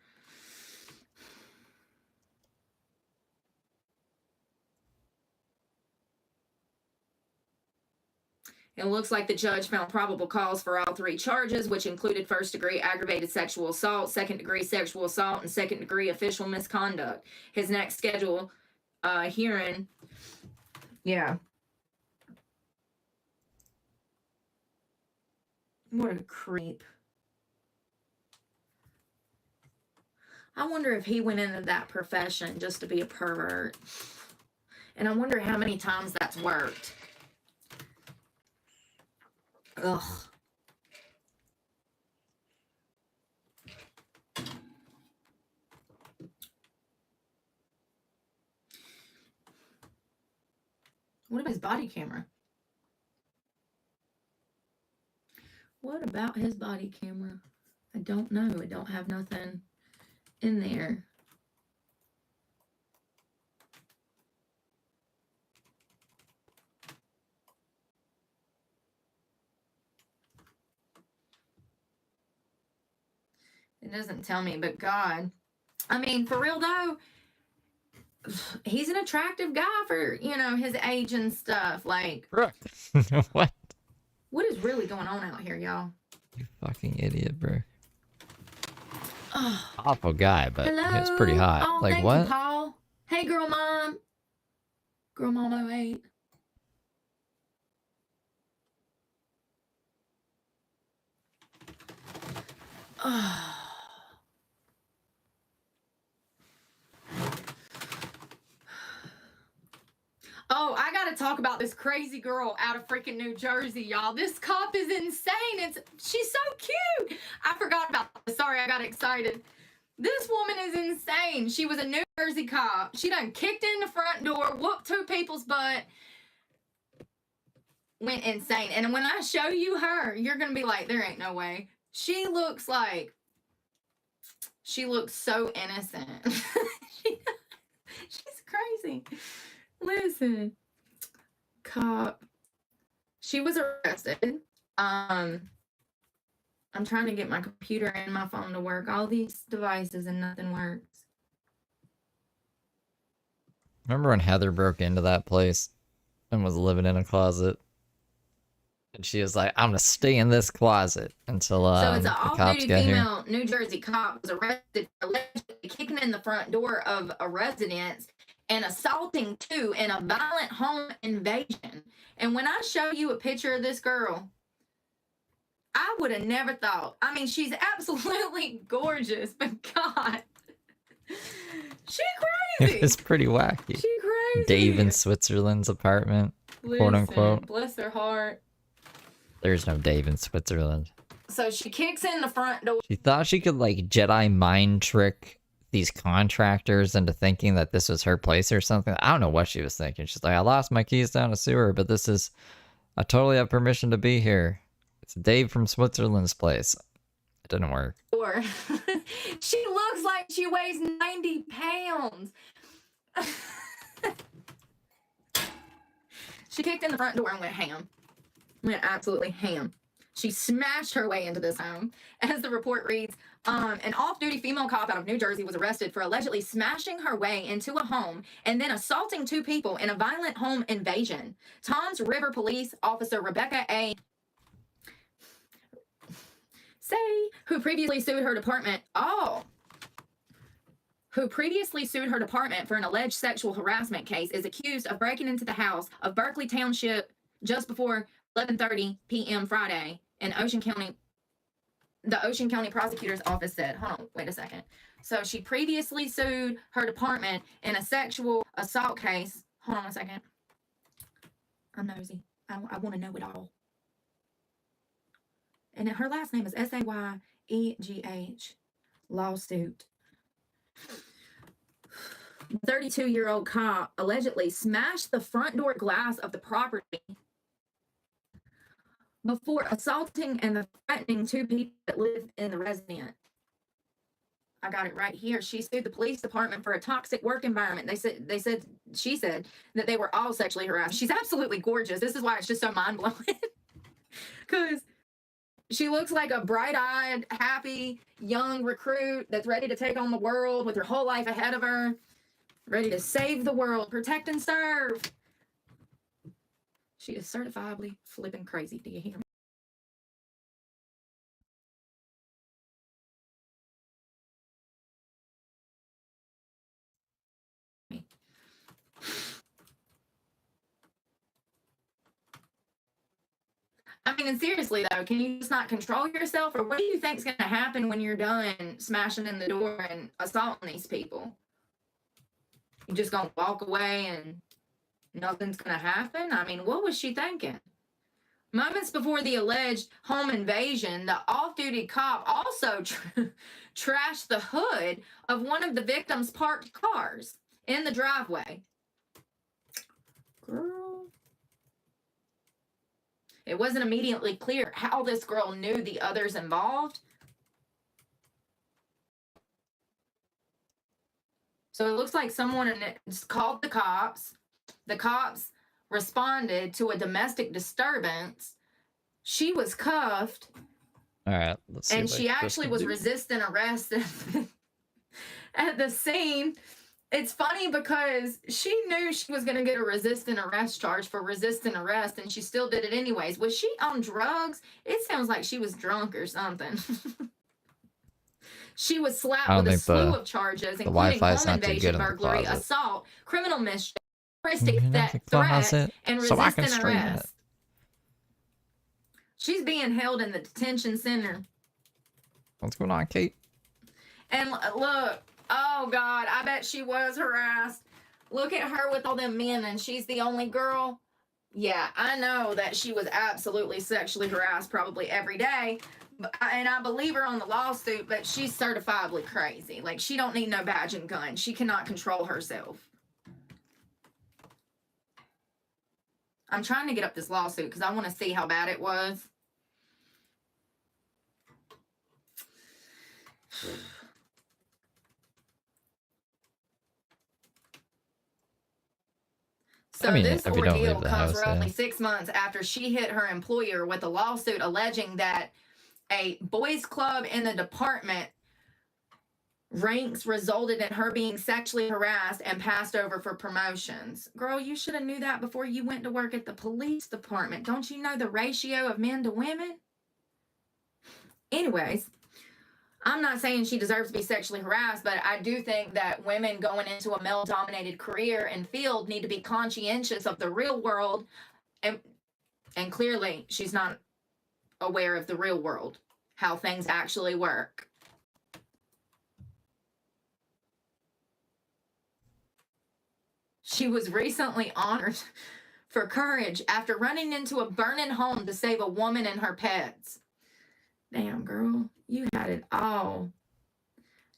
It looks like the judge found probable cause for all three charges, which included first-degree aggravated sexual assault, second-degree sexual assault, and second-degree official misconduct. His next scheduled hearing, yeah. What a creep. I wonder if he went into that profession just to be a pervert. And I wonder how many times that's worked. Ugh. What about his body camera? What about his body camera? I don't know. It don't have nothing in there. It doesn't tell me, but God. I mean, for real though, he's an attractive guy for, his age and stuff. Like, Brooke. What? What is really going on out here, y'all? You fucking idiot, bro. Oh. Awful guy, but Hello? it's pretty hot. Oh, like, thank what? you, Paul. Hey, girl mom. Girl mom 08. Oh. Oh, I gotta talk about this crazy girl out of freaking New Jersey, y'all. This cop is insane. She's so cute. I forgot about this. Sorry, I got excited. This woman is insane. She was a New Jersey cop. She done kicked in the front door, whooped two people's butt, went insane. And when I show you her, you're gonna be like, there ain't no way. She looks so innocent. She's crazy. Listen, cop. She was arrested. I'm trying to get my computer and my phone to work. All these devices and nothing works. Remember when Heather broke into that place and was living in a closet? And she was like, I'm gonna stay in this closet until So it's the an cops off-duty get here. female New Jersey cop was arrested for allegedly kicking in the front door of a residence and assaulting two in a violent home invasion. And when I show you a picture of this girl, I would have never thought. I mean, she's absolutely gorgeous, but God, she crazy. It's pretty wacky. She crazy. Dave in Switzerland's apartment, quote Listen, unquote. bless her heart. There's no Dave in Switzerland. So she kicks in the front door. She thought she could like Jedi mind trick these contractors into thinking that this was her place or something. I don't know what she was thinking. She's like, I lost my keys down a sewer, but I totally have permission to be here. It's Dave from Switzerland's place. It didn't work. Or she looks like she weighs 90 pounds. She kicked in the front door and went ham. Went absolutely ham. She smashed her way into this home. As the report reads, an off-duty female cop out of New Jersey was arrested for allegedly smashing her way into a home and then assaulting two people in a violent home invasion. Tom's River Police Officer Rebecca A. who previously sued her department for an alleged sexual harassment case, is accused of breaking into the house of Berkeley Township just before 11:30 p.m. Friday in Ocean County. The Ocean County Prosecutor's Office said, hold on, wait a second. So she previously sued her department in a sexual assault case. Hold on a second. I'm nosy. I want to know it all. And her last name is Saygh. Lawsuit. 32-year-old cop allegedly smashed the front door glass of the property before assaulting and threatening two people that live in the residence. I got it right here. She sued the police department for a toxic work environment. She said that they were all sexually harassed. She's absolutely gorgeous. This is why it's just so mind-blowing. Because she looks like a bright-eyed, happy, young recruit that's ready to take on the world with her whole life ahead of her, ready to save the world, protect and serve. She is certifiably flipping crazy. Do you hear me? I mean, and seriously though, can you just not control yourself? Or what do you think's going to happen when you're done smashing in the door and assaulting these people? You just going to walk away and nothing's going to happen? I mean, what was she thinking? Moments before the alleged home invasion, the off-duty cop also trashed the hood of one of the victim's parked cars in the driveway. Girl. It wasn't immediately clear how this girl knew the others involved. So it looks like someone called the cops. The cops responded to a domestic disturbance. She was cuffed. All right, let's see. And she actually was resisting arrest at the scene. It's funny because she knew she was going to get a resisting arrest charge for resisting arrest, and she still did it anyways. Was she on drugs? It sounds like she was drunk or something. She was slapped with a slew of charges, including home invasion, burglary, assault, criminal mischief, threat, and resisting arrest. She's being held in the detention center. What's going on, Kate? And look, oh God, I bet she was harassed. Look at her with all them men, and she's the only girl. Yeah, I know that she was absolutely sexually harassed probably every day. And I believe her on the lawsuit, but she's certifiably crazy. Like, she don't need no badge and gun. She cannot control herself. I'm trying to get up this lawsuit because I want to see how bad it was. So this ordeal comes roughly 6 months after she hit her employer with a lawsuit alleging that a boys' club in the department ranks resulted in her being sexually harassed and passed over for promotions. Girl, you should have knew that before you went to work at the police department. Don't you know the ratio of men to women? Anyways, I'm not saying she deserves to be sexually harassed, but I do think that women going into a male-dominated career and field need to be conscientious of the real world. And clearly, she's not aware of the real world, how things actually work. She was recently honored for courage after running into a burning home to save a woman and her pets. Damn, girl, you had it all.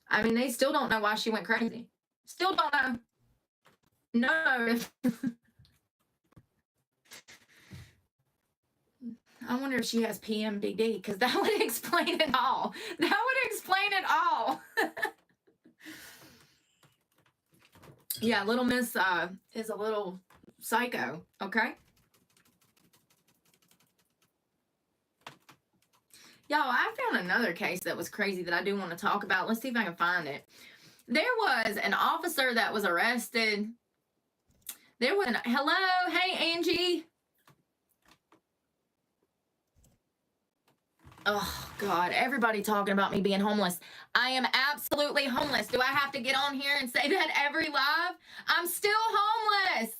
I mean, they still don't know why she went crazy. Still don't know. No. I wonder if she has PMDD, because that would explain it all. That would explain it all. Yeah, little Miss is a little psycho, okay? Y'all, I found another case that was crazy that I do want to talk about. Let's see if I can find it. There was an officer that was arrested. There was hello, hey Angie. Oh God, everybody talking about me being homeless. I am absolutely homeless. Do I have to get on here and say that every live? I'm still homeless.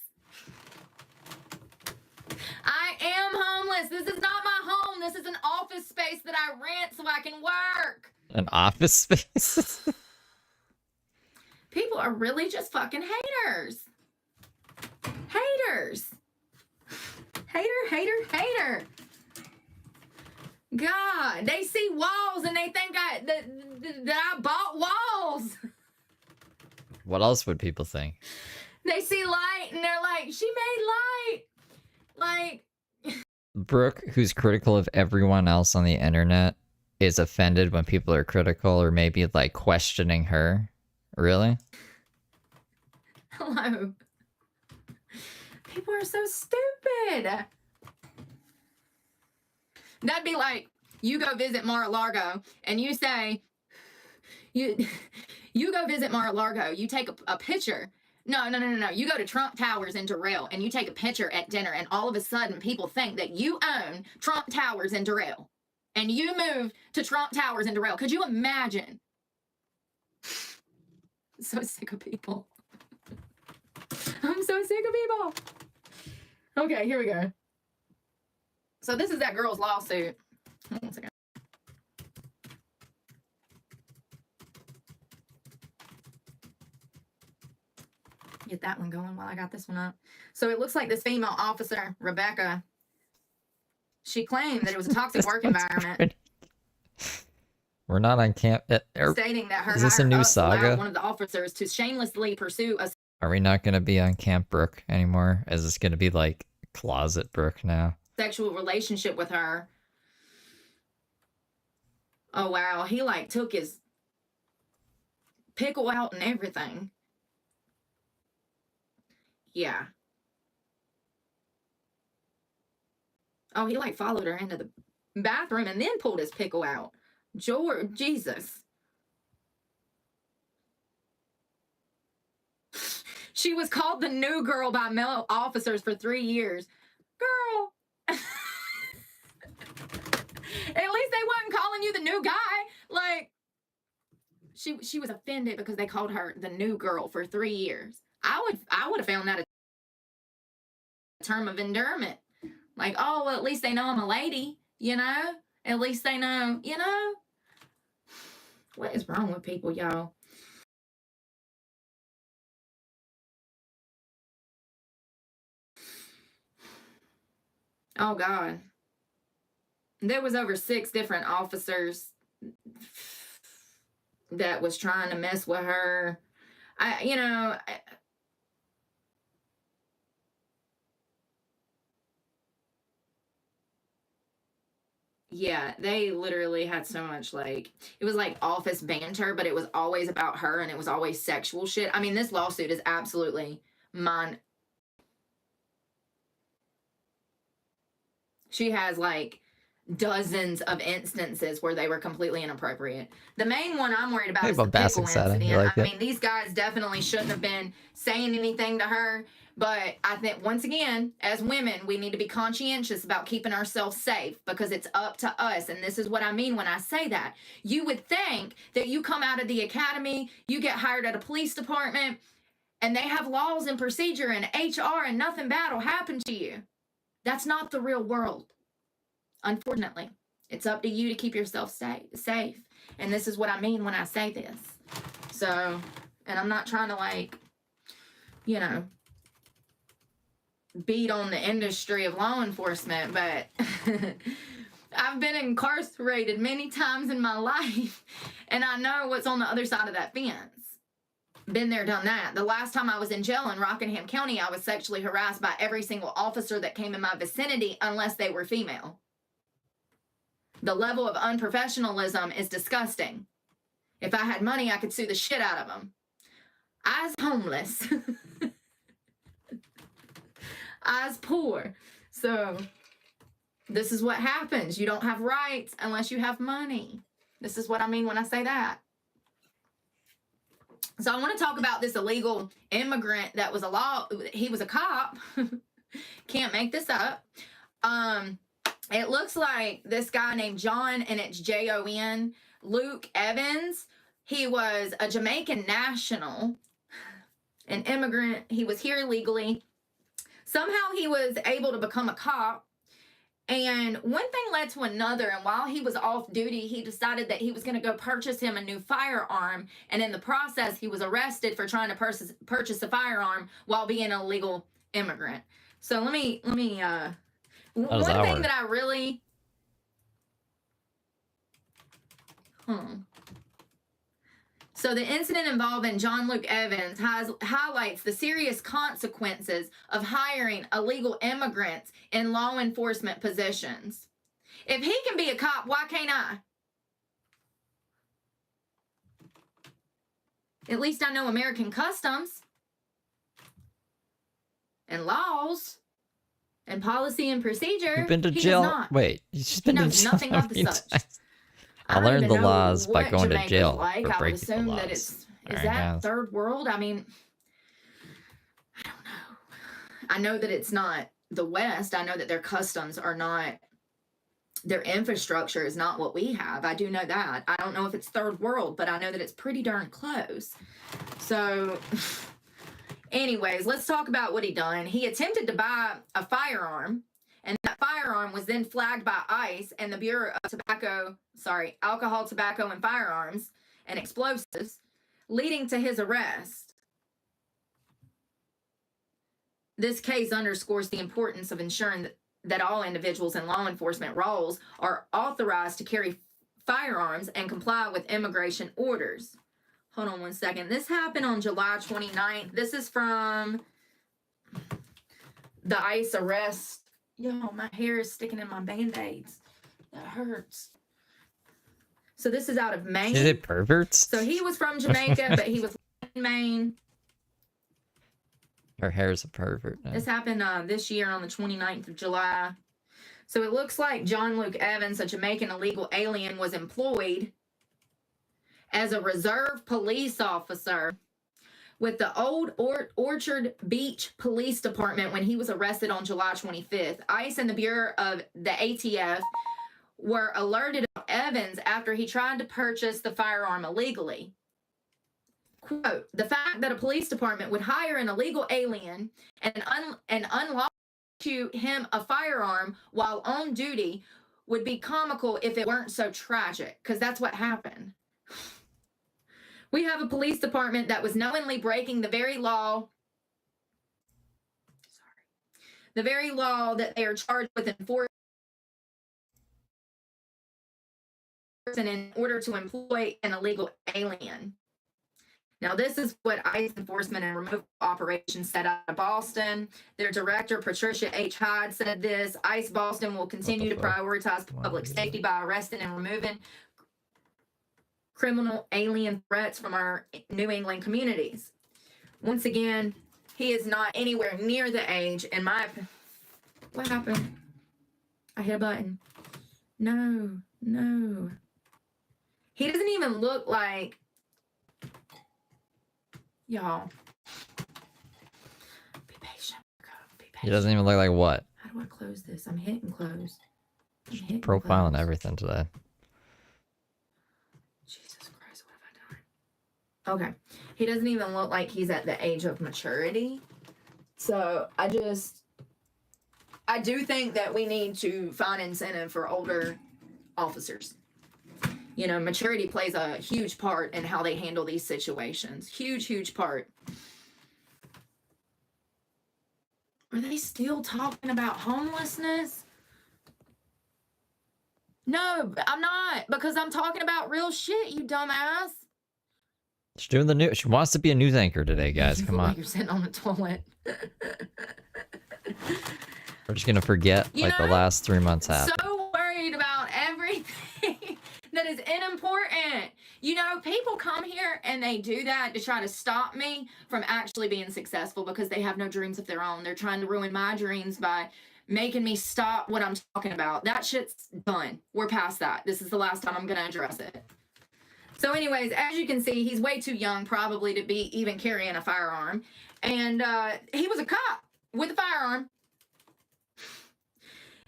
I am homeless. This is not my home. This is an office space that I rent so I can work. An office space? People are really just fucking haters. Haters. Hater. God, they see walls and they think that I bought walls. What else would people think? They see light and they're like, she made light. Like, Brooke, who's critical of everyone else on the internet, is offended when people are critical or maybe like questioning her. Really? hello. People are so stupid. That'd be like, you go visit Mar-a-Lago and you say, you go visit Mar-a-Lago, you take a picture. No. You go to Trump Towers in Durrell and you take a picture at dinner, and all of a sudden people think that you own Trump Towers in Durrell and you move to Trump Towers in Durrell. Could you imagine? So sick of people. I'm so sick of people. Okay, here we go. So this is that girl's lawsuit. Hold on a second. Get that one going while I got this one up. So it looks like this female officer, Rebecca, she claimed that it was a toxic work environment. We're not on camp. Stating that her is this a new higher-ups allowed saga? one of the officers to shamelessly pursue a Are we not going to be on Camp Brooke anymore? Is this going to be like Closet Brooke now? sexual relationship with her. Oh wow, he like took his pickle out and everything. Yeah. Oh, he like followed her into the bathroom and then pulled his pickle out. George, Jesus. She was called the new girl by male officers for 3 years. Girl. At least they wasn't calling you the new guy. Like, she was offended because they called her the new girl for 3 years. I would have found that a term of endearment. Like, oh, well, at least they know I'm a lady, you know? At least they know, you know? What is wrong with people, y'all? Oh, God. There was over 6 different officers that was trying to mess with her. Yeah, they literally had so much, like, it was like office banter, but it was always about her and it was always sexual shit. I mean, this lawsuit is absolutely She has like dozens of instances where they were completely inappropriate. The main one I'm worried about is the pickle incident. Like I mean, these guys definitely shouldn't have been saying anything to her. But I think, once again, as women, we need to be conscientious about keeping ourselves safe because it's up to us. And this is what I mean when I say that. You would think that you come out of the academy, you get hired at a police department, and they have laws and procedure and HR and nothing bad will happen to you. That's not the real world. Unfortunately, it's up to you to keep yourself safe. And this is what I mean when I say this. So, and I'm not trying to, like, you know, beat on the industry of law enforcement, but I've been incarcerated many times in my life, and I know what's on the other side of that fence. Been there, done that. The last time I was in jail in Rockingham County, I was sexually harassed by every single officer that came in my vicinity unless they were female. The level of unprofessionalism is disgusting. If I had money, I could sue the shit out of them. I was homeless. I was poor. So this is what happens. You don't have rights unless you have money. This is what I mean when I say that. So I want to talk about this illegal immigrant that was he was a cop. Can't make this up. It looks like this guy named John, and it's Jon, Luke Evans. He was a Jamaican national, an immigrant. He was here legally. Somehow he was able to become a cop. And one thing led to another, and while he was off duty, he decided that he was going to go purchase him a new firearm, and in the process, he was arrested for trying to purchase a firearm while being an illegal immigrant. So one thing that I really... So the incident involving John Luke Evans highlights the serious consequences of hiring illegal immigrants in law enforcement positions. If he can be a cop, why can't I? At least I know American customs and laws and policy and procedure. You've been to jail. Wait, you've just been to jail nothing of the such. I learned the laws by going to jail. Like. I would assume that is that third world? I mean, I don't know. I know that it's not the West. I know that their customs are not, their infrastructure is not what we have. I do know that. I don't know if it's third world, but I know that it's pretty darn close. So anyways, let's talk about what he done. He attempted to buy a firearm, and that firearm was then flagged by ICE and the Bureau of Alcohol, Tobacco, and Firearms and Explosives, leading to his arrest. This case underscores the importance of ensuring that all individuals in law enforcement roles are authorized to carry firearms and comply with immigration orders. Hold on one second. This happened on July 29th. This is from the ICE arrest. Yo, my hair is sticking in my Band-Aids. That hurts. So this is out of Maine. Is it perverts? So he was from Jamaica, but he was in Maine. Her hair is a pervert. This happened this year on the 29th of July. So it looks like John Luke Evans, a Jamaican illegal alien, was employed as a reserve police officer with the Old Orchard Beach Police Department when he was arrested on July 25th. ICE and the Bureau of the ATF were alerted of Evans after he tried to purchase the firearm illegally. Quote, the fact that a police department would hire an illegal alien and unlawfully issue him a firearm while on duty would be comical if it weren't so tragic, because that's what happened. We have a police department that was knowingly breaking the very law that they are charged with enforcing in order to employ an illegal alien. Now, this is what ICE Enforcement and Removal Operations said out of Boston. Their director, Patricia H. Hyde, said this: ICE Boston will continue to prioritize public safety by arresting and removing criminal alien threats from our New England communities. Once again, he is not anywhere near the age, in my opinion. What happened? I hit a button. No. He doesn't even look like... Y'all. Be patient. Be patient. He doesn't even look like what? How do I close this? I'm hitting close. Profile and everything today. Jesus Christ, what have I done? Okay. He doesn't even look like he's at the age of maturity. So I do think that we need to find incentive for older officers. You know, maturity plays a huge part in how they handle these situations. Huge part. Are they still talking about homelessness? No, I'm not, because I'm talking about real shit, you dumbass. She's doing the new. She wants to be a news anchor today, guys. You Come look on. like you're sitting on the toilet. We're just gonna forget You like the know, last 3 months happened. So worried about everything that is unimportant. You know, people come here and they do that to try to stop me from actually being successful because they have no dreams of their own. They're trying to ruin my dreams by making me stop what I'm talking about. That shit's done. We're past that. This is the last time I'm going to address it. So anyways, as you can see, he's way too young probably to be even carrying a firearm. And he was a cop with a firearm.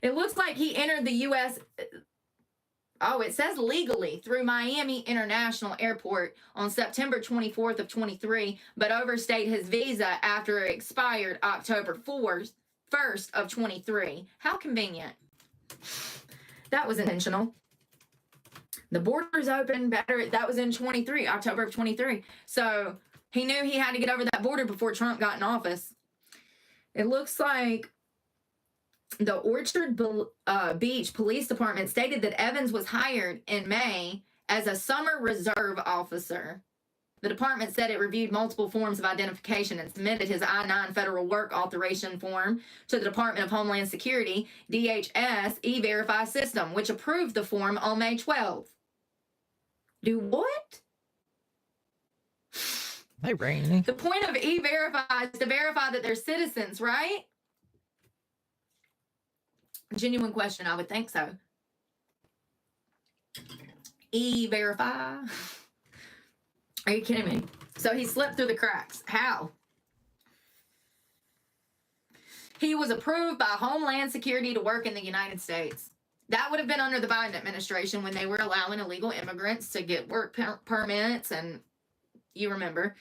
It looks like he entered the U.S. Oh, it says legally through Miami International Airport on September 24th of 23, but overstayed his visa after it expired October 1st of 23. How convenient. That was intentional. The borders open better. That was in 23, October of 23. So he knew he had to get over that border before Trump got in office. It looks like the Orchard Beach Police Department stated that Evans was hired in May as a summer reserve officer. The department said it reviewed multiple forms of identification and submitted his I-9 federal work authorization form to the Department of Homeland Security, DHS E-Verify system, which approved the form on May 12th. Do what? Hey, Rainy. The point of E-Verify is to verify that they're citizens, right? Genuine question, I would think so. E-Verify. Are you kidding me? So he slipped through the cracks. How? He was approved by Homeland Security to work in the United States. That would have been under the Biden administration when they were allowing illegal immigrants to get work permits, and you remember.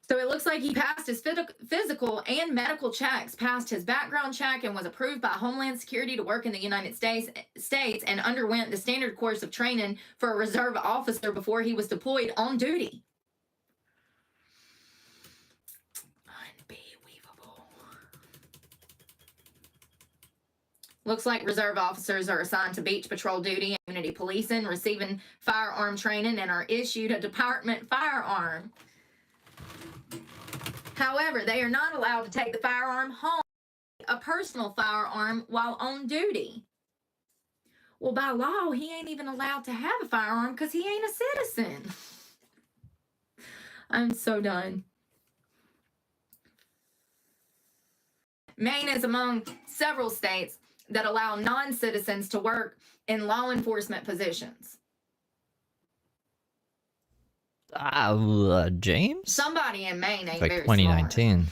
So it looks like he passed his physical and medical checks, passed his background check, and was approved by Homeland Security to work in the United States and underwent the standard course of training for a reserve officer before he was deployed on duty. Unbelievable. Looks like reserve officers are assigned to beach patrol duty and community policing, receiving firearm training, and are issued a department firearm. However, they are not allowed to take the firearm home, a personal firearm, while on duty. Well, by law, he ain't even allowed to have a firearm because he ain't a citizen. I'm so done. Maine is among several states that allow non-citizens to work in law enforcement positions. James? Somebody in Maine ain't like very 2019. smart.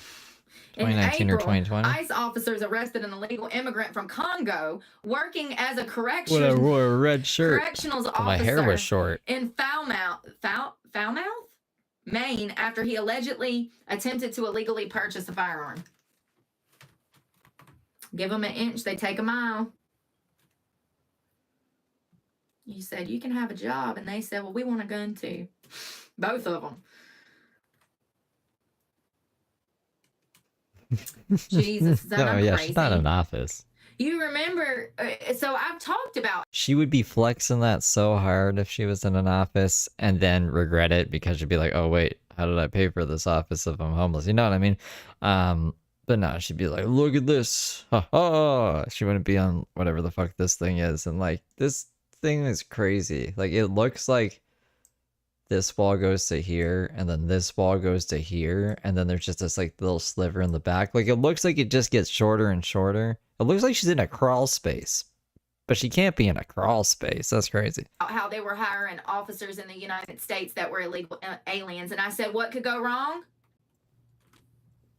2019 or 2020? ICE officers arrested an illegal immigrant from Congo working as a What I wore a red shirt. correctionals officer My hair was short. in Falmouth, Maine, after he allegedly attempted to illegally purchase a firearm. Give them an inch, they take a mile. You said, you can have a job. And they said, well, we want a gun too. Both of them. Jesus, is that Oh, yeah, crazy? she's not in office. You remember, so I've talked about. She would be flexing that so hard if she was in an office and then regret it because she'd be like, oh, wait, how did I pay for this office if I'm homeless? You know what I mean? But no, she'd be like, look at this. Ha ha. She wouldn't be on whatever the fuck this thing is. And like, this thing is crazy. Like, it looks like this wall goes to here and then this wall goes to here. And then there's just this like little sliver in the back. Like, it looks like it just gets shorter and shorter. It looks like she's in a crawl space, but she can't be in a crawl space. That's crazy. How they were hiring officers in the United States that were illegal aliens. And I said, what could go wrong?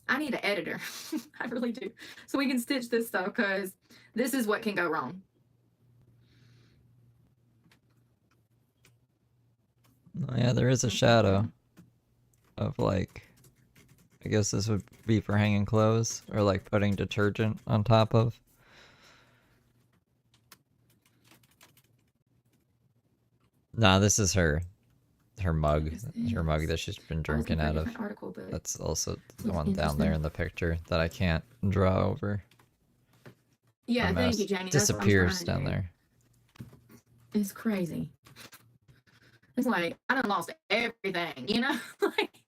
I need an editor. I really do. So we can stitch this stuff because this is what can go wrong. Oh, yeah, there is a shadow of like, I guess this would be for hanging clothes or like putting detergent on top of. Nah, this is her mug. Her mug that she's been drinking out of. That's also the one down there in the picture that I can't draw over. Yeah, thank you, Janie. Disappears down there. It's crazy. It's like, I done lost everything, you know? Like,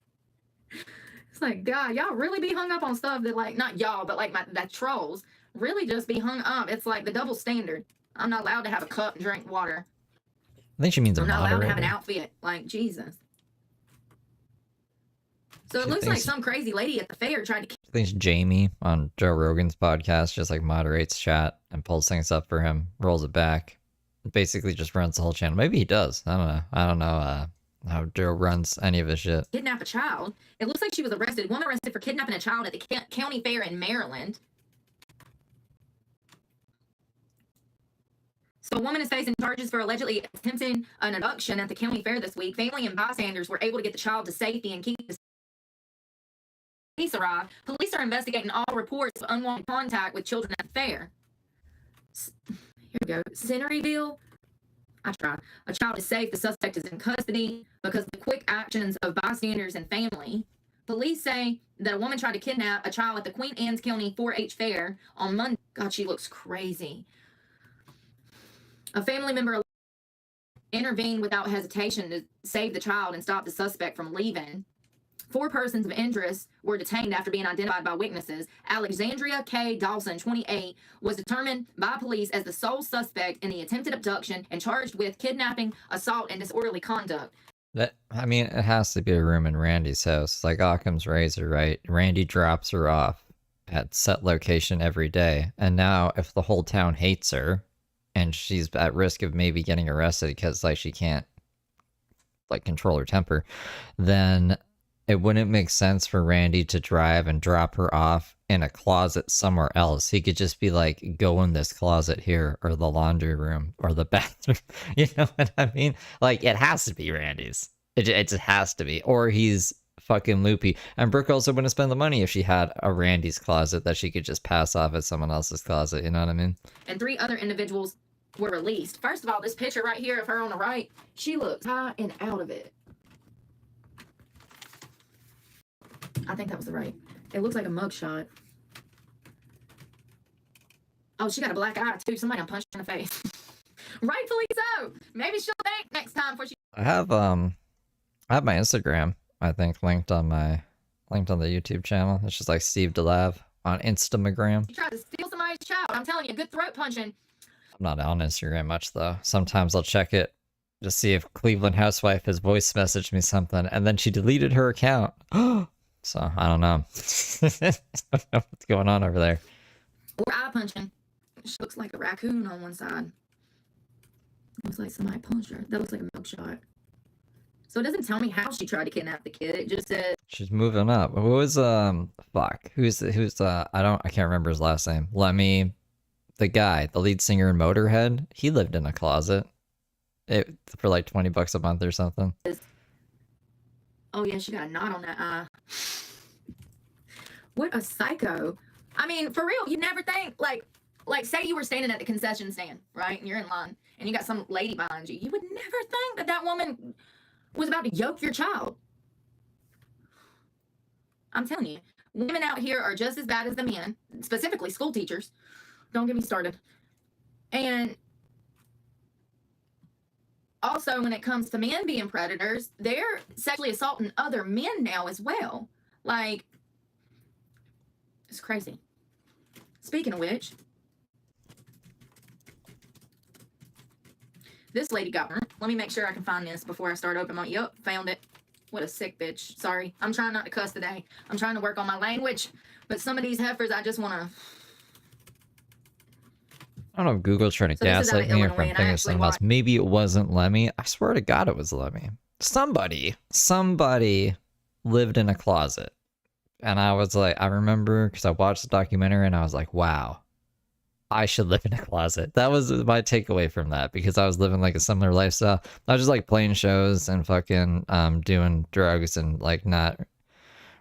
it's like, God, y'all really be hung up on stuff that, like, not y'all, but like that trolls really just be hung up. It's like the double standard. I'm not allowed to have a cup and drink water. I think she means a I'm not allowed to have an moderator. outfit. Like, Jesus. So it She looks like thinks some crazy lady at the fair tried to. I think Jamie on Joe Rogan's podcast just like moderates chat and pulls things up for him, rolls it back, basically just runs the whole channel. Maybe he does. I don't know. I don't know how Joe runs any of his shit. Kidnap a child. It looks like she was arrested. Woman arrested for kidnapping a child at the county fair in Maryland. So a woman is facing charges for allegedly attempting an abduction at the county fair this week. Family and bystanders were able to get the child to safety and keep the police arrived. Police are investigating all reports of unwanted contact with children at the fair. Here we go. Centeryville. I tried. A child is safe. The suspect is in custody because of the quick actions of bystanders and family. Police say that a woman tried to kidnap a child at the Queen Anne's County 4-H fair on Monday. God, she looks crazy. A family member intervened without hesitation to save the child and stop the suspect from leaving. 4 persons of interest were detained after being identified by witnesses. Alexandria K. Dawson, 28, was determined by police as the sole suspect in the attempted abduction and charged with kidnapping, assault, and disorderly conduct. I mean, it has to be a room in Randy's house. It's like Occam's razor, right? Randy drops her off at set location every day. And now if the whole town hates her and she's at risk of maybe getting arrested because like she can't like control her temper, then it wouldn't make sense for Randy to drive and drop her off in a closet somewhere else. He could just be like, go in this closet here, or the laundry room, or the bathroom. You know what I mean? Like, it has to be Randy's. It just has to be. Or he's fucking loopy. And Brooke also wouldn't spend the money if she had a Randy's closet that she could just pass off at someone else's closet. You know what I mean? And 3 other individuals were released. First of all, this picture right here of her on the right, she looks high and out of it. I think that was the right. It looks like a mugshot. Oh, she got a black eye too. Somebody punched her in the face. Rightfully so. Maybe she'll think next time before she. I have my Instagram, I think, linked on the YouTube channel. It's just like Steve DeLav on Instagram. She tried to steal somebody's child. I'm telling you, good throat punching. I'm not on Instagram much though. Sometimes I'll check it to see if Cleveland housewife has voice messaged me something, and then she deleted her account. So I don't know. I don't know what's going on over there. Or eye punching. She looks like a raccoon on one side. Looks like somebody punched her. That looks like a milk shot. So it doesn't tell me how she tried to kidnap the kid. It just said she's moving up. Who was who's I can't remember his last name. Lemmy, the guy, the lead singer in Motorhead. He lived in a closet. For like $20 a month or something. Oh yeah, she got a knot on that eye. What a psycho. I mean, for real, you never think, like say you were standing at the concession stand, right? And you're in line, and you got some lady behind you. You would never think that that woman was about to yoke your child. I'm telling you, women out here are just as bad as the men, specifically school teachers. Don't get me started. And also, when it comes to men being predators, they're sexually assaulting other men now as well. Like, it's crazy. Speaking of which, this lady got burnt. Let me make sure I can find this before I start opening my. Yup, found it. What a sick bitch. Sorry. I'm trying not to cuss today. I'm trying to work on my language. But some of these heifers, I just want to. I don't know if Google's trying to gaslight me or if I'm thinking of something else. Maybe it wasn't Lemmy. I swear to God it was Lemmy. Somebody lived in a closet. And I was like, I remember because I watched the documentary and I was like, wow, I should live in a closet. That was my takeaway from that, because I was living like a similar lifestyle. I was just like playing shows and fucking doing drugs and like not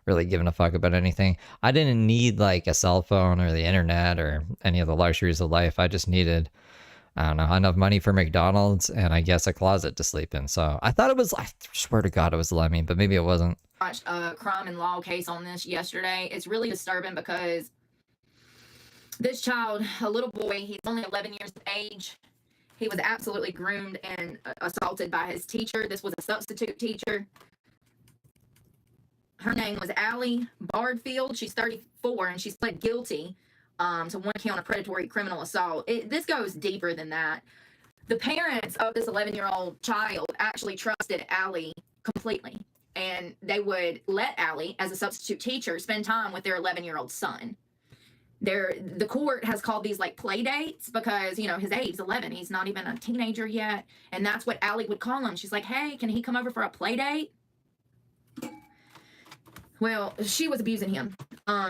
really giving a fuck about anything. I didn't need like a cell phone or the internet or any of the luxuries of life. I just needed, I don't know, enough money for McDonald's and I guess a closet to sleep in. So I thought it was, I swear to God it was Lemmy, but maybe it wasn't. Watched a crime and law case on this yesterday. It's really disturbing because this child, a little boy, he's only 11 years of age. He was absolutely groomed and assaulted by his teacher. This was a substitute teacher. Her name was Allie Bardfield. She's 34, and she's pled guilty to one count of predatory criminal assault. This goes deeper than that. The parents of this 11-year-old child actually trusted Allie completely, and they would let Allie, as a substitute teacher, spend time with their 11-year-old son. The court has called these like play dates because, you know, his age is 11. He's not even a teenager yet, and that's what Allie would call him. She's like, hey, can he come over for a play date? Well, she was abusing him.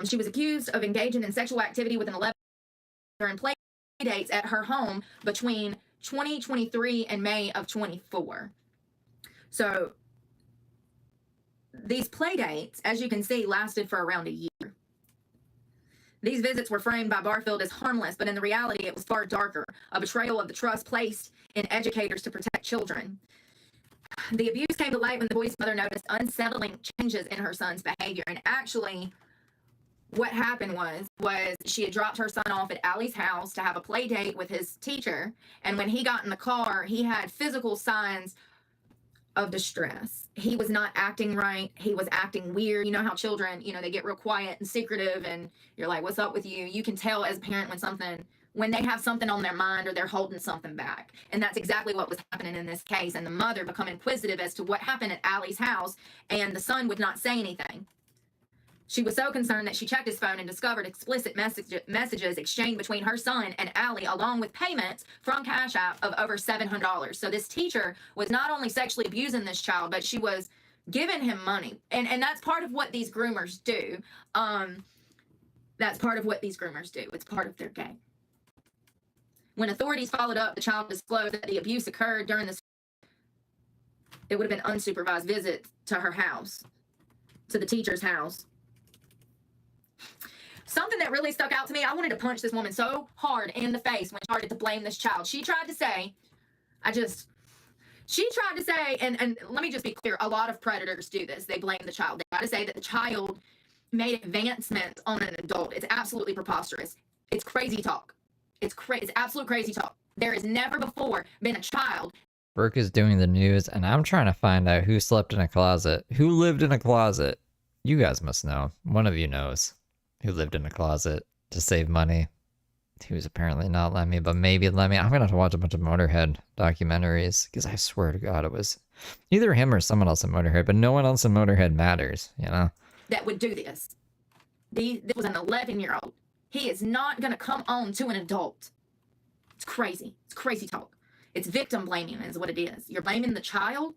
She was accused of engaging in sexual activity with an 11-year-old during play dates at her home between 2023 and May of 24. So these play dates, as you can see, lasted for around a year. These visits were framed by Barfield as harmless, but in the reality, it was far darker, a betrayal of the trust placed in educators to protect children. The abuse came to light when the boy's mother noticed unsettling changes in her son's behavior. And actually, what happened was she had dropped her son off at Allie's house to have a play date with his teacher. And when he got in the car, he had physical signs of distress. He was not acting right. He was acting weird. You know how children, you know, they get real quiet and secretive, and you're like, what's up with you? You can tell as a parent when they have something on their mind or they're holding something back. And that's exactly what was happening in this case. And the mother became inquisitive as to what happened at Allie's house, and the son would not say anything. She was so concerned that she checked his phone and discovered explicit messages exchanged between her son and Allie, along with payments from Cash App of over $700. So this teacher was not only sexually abusing this child, but she was giving him money. And that's part of what these groomers do. That's part of what these groomers do. It's part of their game. When authorities followed up, the child disclosed that the abuse occurred during it would have been unsupervised visit to her house, to the teacher's house. Something that really stuck out to me, I wanted to punch this woman so hard in the face when she started to blame this child. She tried to say, and let me just be clear, a lot of predators do this. They blame the child. They try to say that the child made advancements on an adult. It's absolutely preposterous. It's crazy talk. It's absolute crazy talk. There has never before been a child. Brooke is doing the news, and I'm trying to find out who slept in a closet. Who lived in a closet? You guys must know. One of you knows who lived in a closet to save money. Who's apparently not let me, but maybe let me. I'm going to have to watch a bunch of Motorhead documentaries, because I swear to God it was either him or someone else in Motorhead, but no one else in Motorhead matters, you know? That would do this. This was an 11-year-old. He is not going to come on to an adult. It's crazy. It's crazy talk. It's victim blaming is what it is. You're blaming the child?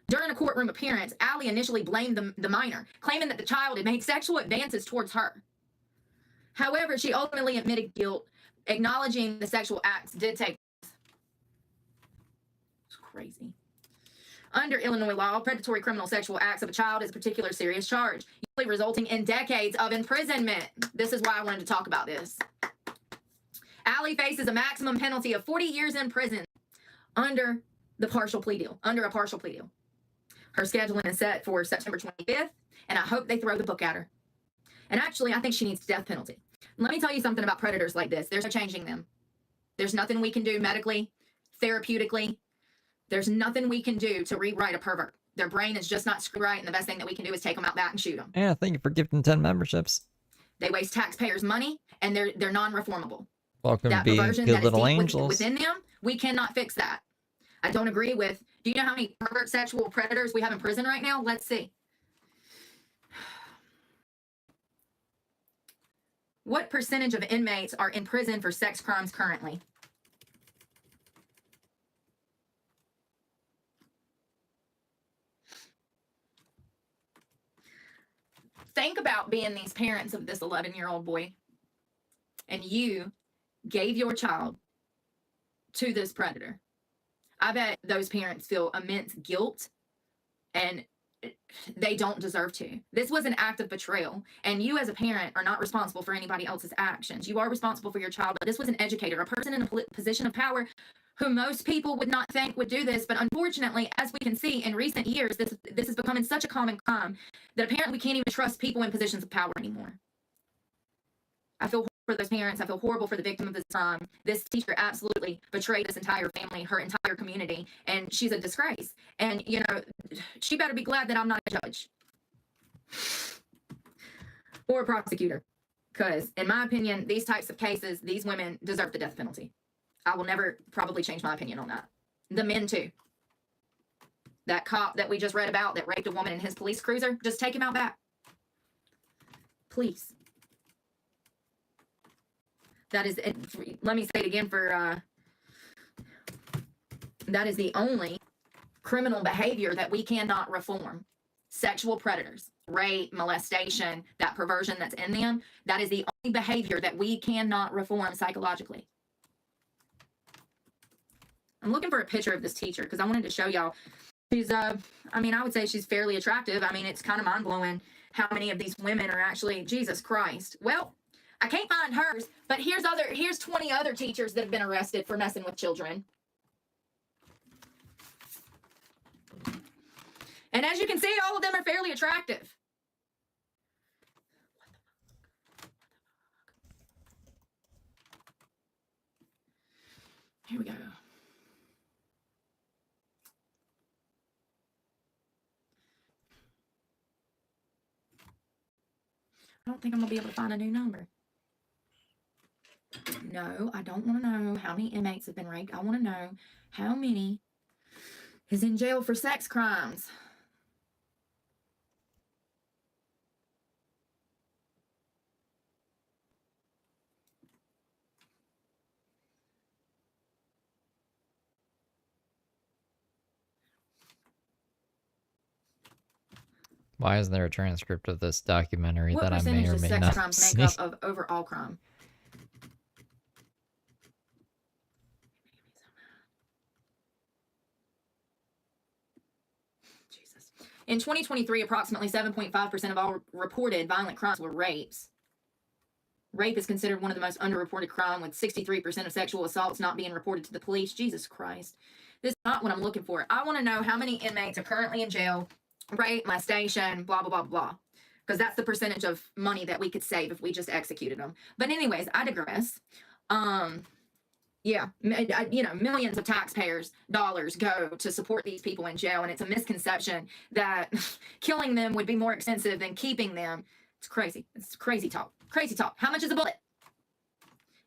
During a courtroom appearance, Allie initially blamed the minor, claiming that the child had made sexual advances towards her. However, she ultimately admitted guilt, acknowledging the sexual acts did take place. It's crazy. Under Illinois law, predatory criminal sexual acts of a child is a particular serious charge, usually resulting in decades of imprisonment. This is why I wanted to talk about this. Allie faces a maximum penalty of 40 years in prison under a partial plea deal. Her scheduling is set for September 25th, and I hope they throw the book at her. And actually, I think she needs the death penalty. Let me tell you something about predators like this. There's no changing them. There's nothing we can do medically, therapeutically. There's nothing we can do to rewrite a pervert. Their brain is just not screwed right, and the best thing that we can do is take them out back and shoot them. Yeah, thank you for gifting 10 memberships. They waste taxpayers' money, and they're non-reformable. Welcome that to being perversion good that little is deep angels. within them, we cannot fix that. I don't agree with. Do you know how many pervert sexual predators we have in prison right now? Let's see. What percentage of inmates are in prison for sex crimes currently? Think about being these parents of this 11-year-old boy, and you gave your child to this predator. I bet those parents feel immense guilt, and they don't deserve to. This was an act of betrayal, and you as a parent are not responsible for anybody else's actions. You are responsible for your child, but this was an educator, a person in a position of power who most people would not think would do this. But unfortunately, as we can see in recent years, this is becoming such a common crime that apparently we can't even trust people in positions of power anymore. I feel for those parents. I feel horrible for the victim of this crime. This teacher absolutely betrayed this entire family, her entire community, and she's a disgrace. And, you know, she better be glad that I'm not a judge or a prosecutor. Because, in my opinion, these types of cases, these women deserve the death penalty. I will never probably change my opinion on that. The men, too. That cop that we just read about that raped a woman in his police cruiser, just take him out back. Please. That is, let me say it again that is the only criminal behavior that we cannot reform. Sexual predators, rape, molestation, that perversion that's in them, that is the only behavior that we cannot reform psychologically. I'm looking for a picture of this teacher because I wanted to show y'all. She's, I mean, I would say she's fairly attractive. I mean, it's kind of mind-blowing how many of these women are actually, Jesus Christ. Well, I can't find hers, but here's 20 other teachers that have been arrested for messing with children. And as you can see, all of them are fairly attractive. Here we go. I don't think I'm going to be able to find a new number. No, I don't want to know how many inmates have been raped. I want to know how many is in jail for sex crimes. Why isn't there a transcript of this documentary What that I may percentage or does may sex not crimes see? make up of overall crime? Jesus. In 2023, approximately 7.5% of all reported violent crimes were rapes. Rape is considered one of the most underreported crimes, with 63% of sexual assaults not being reported to the police. Jesus Christ. This is not what I'm looking for. I want to know how many inmates are currently in jail, rape, molestation, blah, blah, blah, blah. Because that's the percentage of money that we could save if we just executed them. But anyways, I digress. Yeah, you know, millions of taxpayers' dollars go to support these people in jail, and it's a misconception that killing them would be more expensive than keeping them. It's crazy. It's crazy talk. Crazy talk. How much is a bullet?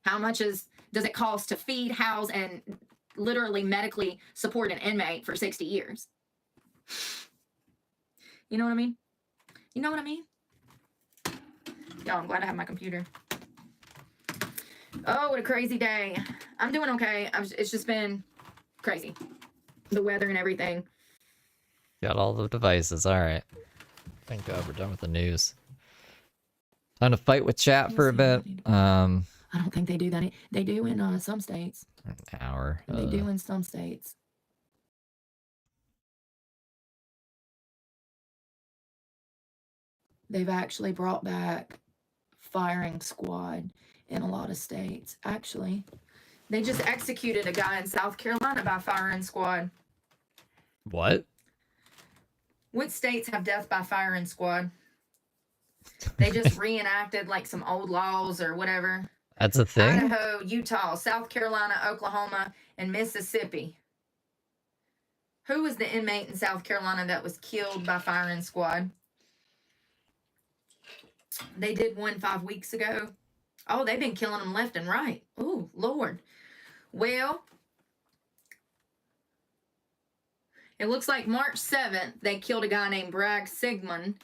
How much does it cost to feed, house, and literally medically support an inmate for 60 years? You know what I mean? You know what I mean? Y'all, I'm glad I have my computer. Oh, what a crazy day. I'm doing okay. It's just been crazy. The weather and everything. Got all the devices. All right. Thank God we're done with the news. Time to fight with chat for a bit. I don't think they do that. They do in some states. An hour. They do in some states. They've actually brought back firing squad in a lot of states. Actually, they just executed a guy in South Carolina by firing squad. What? What states have death by firing squad? They just reenacted like some old laws or whatever. That's a thing? Idaho, Utah, South Carolina, Oklahoma, and Mississippi. Who was the inmate in South Carolina that was killed by firing squad? They did one 5 weeks ago. Oh, they've been killing them left and right. Oh, Lord. Well, it looks like March 7th, they killed a guy named Bragg Sigmund.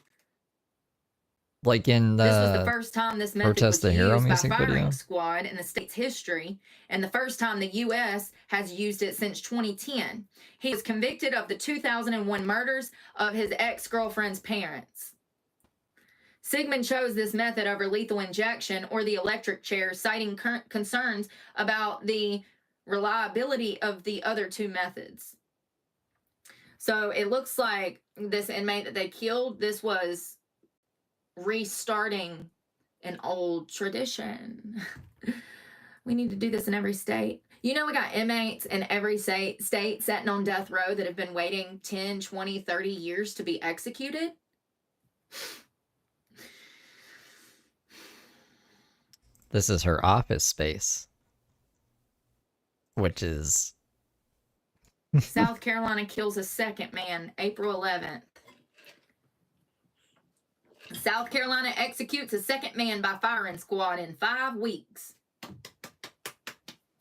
Like in the... This was the first time this method Protest the was Hero used by music firing video? squad in the state's history, and the first time the U.S. has used it since 2010. He was convicted of the 2001 murders of his ex-girlfriend's parents. Sigmund chose this method over lethal injection or the electric chair, citing current concerns about the reliability of the other two methods. So it looks like this inmate that they killed, this was restarting an old tradition. We need to do this in every state. You know, we got inmates in every state sitting on death row that have been waiting 10, 20, 30 years to be executed. This is her office space, which is South Carolina kills a second man, April 11th. South Carolina executes a second man by firing squad in 5 weeks.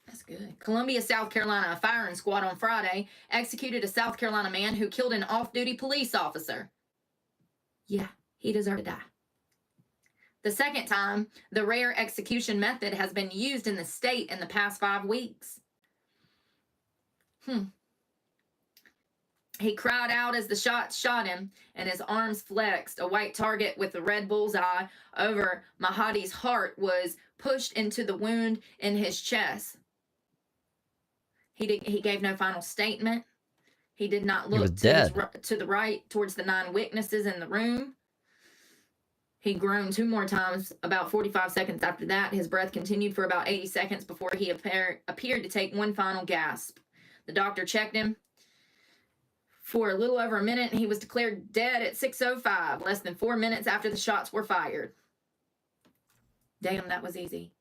That's good. Columbia, South Carolina, a firing squad on Friday executed a South Carolina man who killed an off-duty police officer. Yeah, he deserved to die. The second time, the rare execution method has been used in the state in the past 5 weeks. He cried out as the shots shot him, and his arms flexed. A white target with a red bullseye over Mahdi's heart was pushed into the wound in his chest. He gave no final statement. He did not look to the right towards the 9 witnesses in the room. He groaned 2 more times about 45 seconds after that. His breath continued for about 80 seconds before he appeared to take one final gasp. The doctor checked him for a little over a minute, and he was declared dead at 6:05, less than 4 minutes after the shots were fired. Damn, that was easy.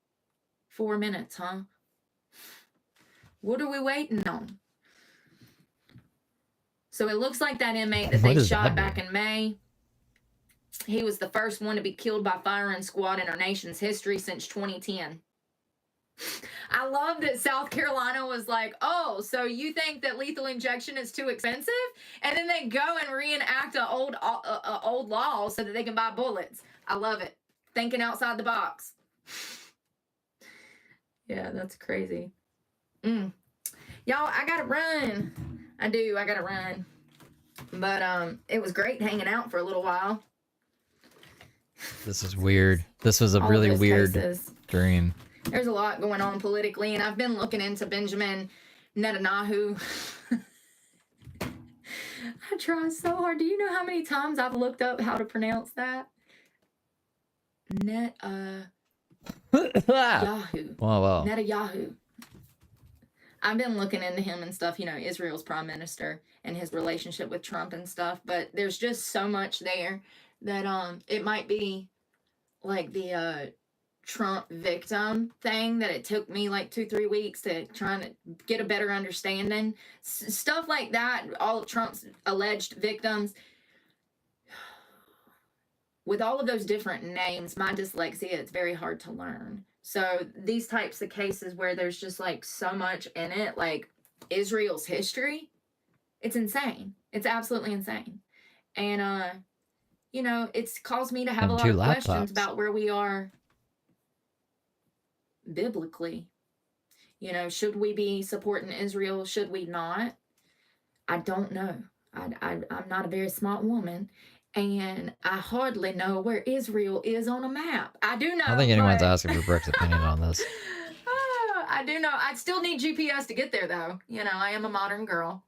4 minutes, huh? What are we waiting on? So it looks like that inmate that they shot back in May, he was the first one to be killed by firing squad in our nation's history since 2010. I love that South Carolina was like, oh, so you think that lethal injection is too expensive? And then they go and reenact an old law so that they can buy bullets. I love it. Thinking outside the box. Yeah, that's crazy. Y'all, I gotta run. I gotta run. But it was great hanging out for a little while. This is weird. This was a really weird dream. There's a lot going on politically, and I've been looking into Benjamin Netanyahu. I try so hard. Do you know how many times I've looked up how to pronounce that? Yahoo. Wow. Netanyahu. I've been looking into him and stuff, you know, Israel's prime minister and his relationship with Trump and stuff, but there's just so much there that it might be like the Trump victim thing that it took me like 2-3 weeks to try to get a better understanding. Stuff like that, all of Trump's alleged victims. With all of those different names, my dyslexia, it's very hard to learn. So these types of cases where there's just like so much in it, like Israel's history, it's insane. It's absolutely insane. And, you know, it's caused me to have a lot of questions about where we are biblically. You know, should we be supporting Israel? Should we not? I don't know. I'm not a very smart woman, and I hardly know where Israel is on a map. I do know. I don't think anyone's asking for Brooke's opinion on this. I do know. I still need GPS to get there, though. You know, I am a modern girl.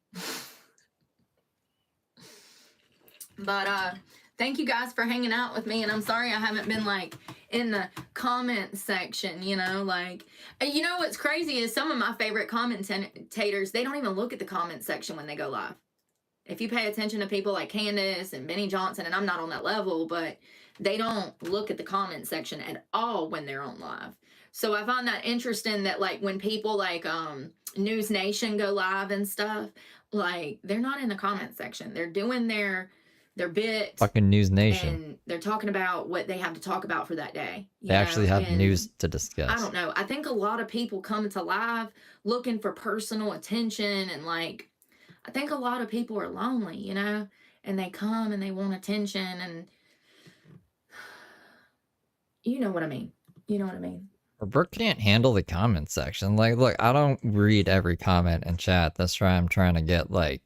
But thank you guys for hanging out with me, and I'm sorry I haven't been like in the comment section, you know, like, you know what's crazy is some of my favorite commentators, they don't even look at the comment section when they go live. If you pay attention to people like Candace and Benny Johnson, and I'm not on that level, but they don't look at the comment section at all when they're on live. So I find that interesting that like when people like News Nation go live and stuff, like they're not in the comment section. They're doing their bit. Fucking News Nation. And they're talking about what they have to talk about for that day. They actually have news to discuss. I don't know. I think a lot of people come to live looking for personal attention, and like, I think a lot of people are lonely, you know, and they come and they want attention, and you know what I mean. You know what I mean. Brooke can't handle the comment section. Like, look, I don't read every comment in chat. That's why I'm trying to get like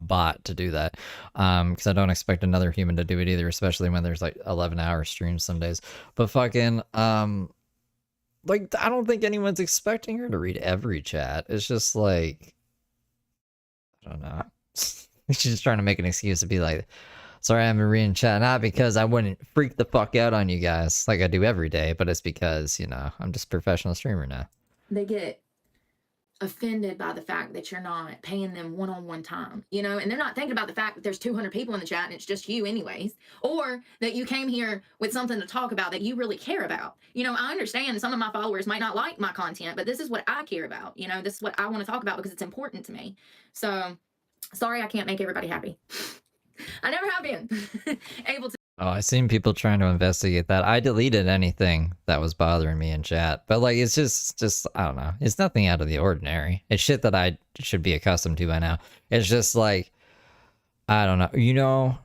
bot to do that, because I don't expect another human to do it either, especially when there's like 11-hour streams some days. But fucking like, I don't think anyone's expecting her to read every chat. It's just like, I don't know. She's just trying to make an excuse to be like, sorry I haven't been reading chat, not because I wouldn't freak the fuck out on you guys like I do every day, but it's because, you know, I'm just a professional streamer now. They get offended by the fact that you're not paying them one-on-one time, you know, and they're not thinking about the fact that there's 200 people in the chat and it's just you anyways, or that you came here with something to talk about that you really care about. You know, I understand some of my followers might not like my content, but this is what I care about. You know, this is what I want to talk about because it's important to me. So sorry I can't make everybody happy. I never have been able to. Oh, I seen people trying to investigate that. I deleted anything that was bothering me in chat, but like it's just I don't know. It's nothing out of the ordinary. It's shit that I should be accustomed to by now. It's just like I don't know. You know,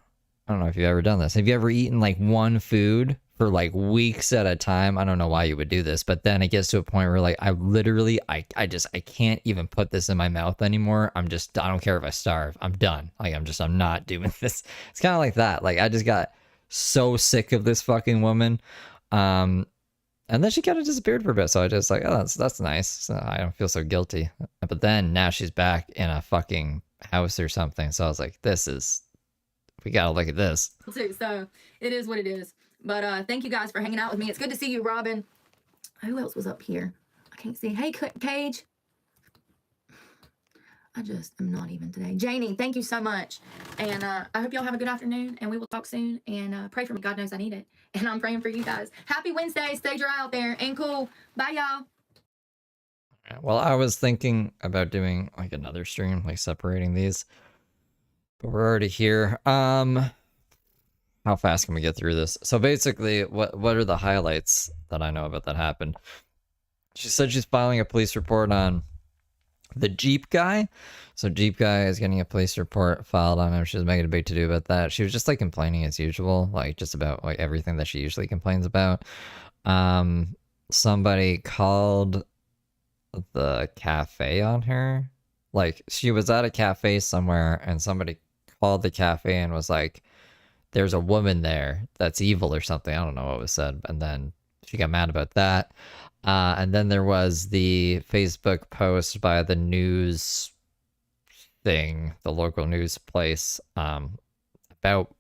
I don't know if you've ever done this. Have you ever eaten like one food for like weeks at a time? I don't know why you would do this, but then it gets to a point where like I literally I can't even put this in my mouth anymore. I don't care if I starve. I'm done. Like I'm not doing this. It's kind of like that. Like I just got so sick of this fucking woman. And then she kind of disappeared for a bit. So I just like, oh, that's nice. So I don't feel so guilty. But then now she's back in a fucking house or something. So I was like, we gotta look at this. So it is what it is. But thank you guys for hanging out with me. It's good to see you, Robin. Who else was up here? I can't see. Hey, Cage. I just am not even today. Janie, thank you so much. And I hope y'all have a good afternoon, and we will talk soon. And pray for me. God knows I need it. And I'm praying for you guys. Happy Wednesday. Stay dry out there. And cool. Bye, y'all. Well, I was thinking about doing like another stream, like separating these. But we're already here. How fast can we get through this? So basically, what are the highlights that I know about that happened? She said she's filing a police report on the Jeep guy. So Jeep guy is getting a police report filed on him. She was making a big to-do about that. She was just like complaining as usual, like just about like everything that she usually complains about. Somebody called the cafe on her. Like she was at a cafe somewhere and somebody called the cafe and was like, there's a woman there that's evil or something. I don't know what was said. And then she got mad about that. And then there was the Facebook post by the news thing, the local news place, about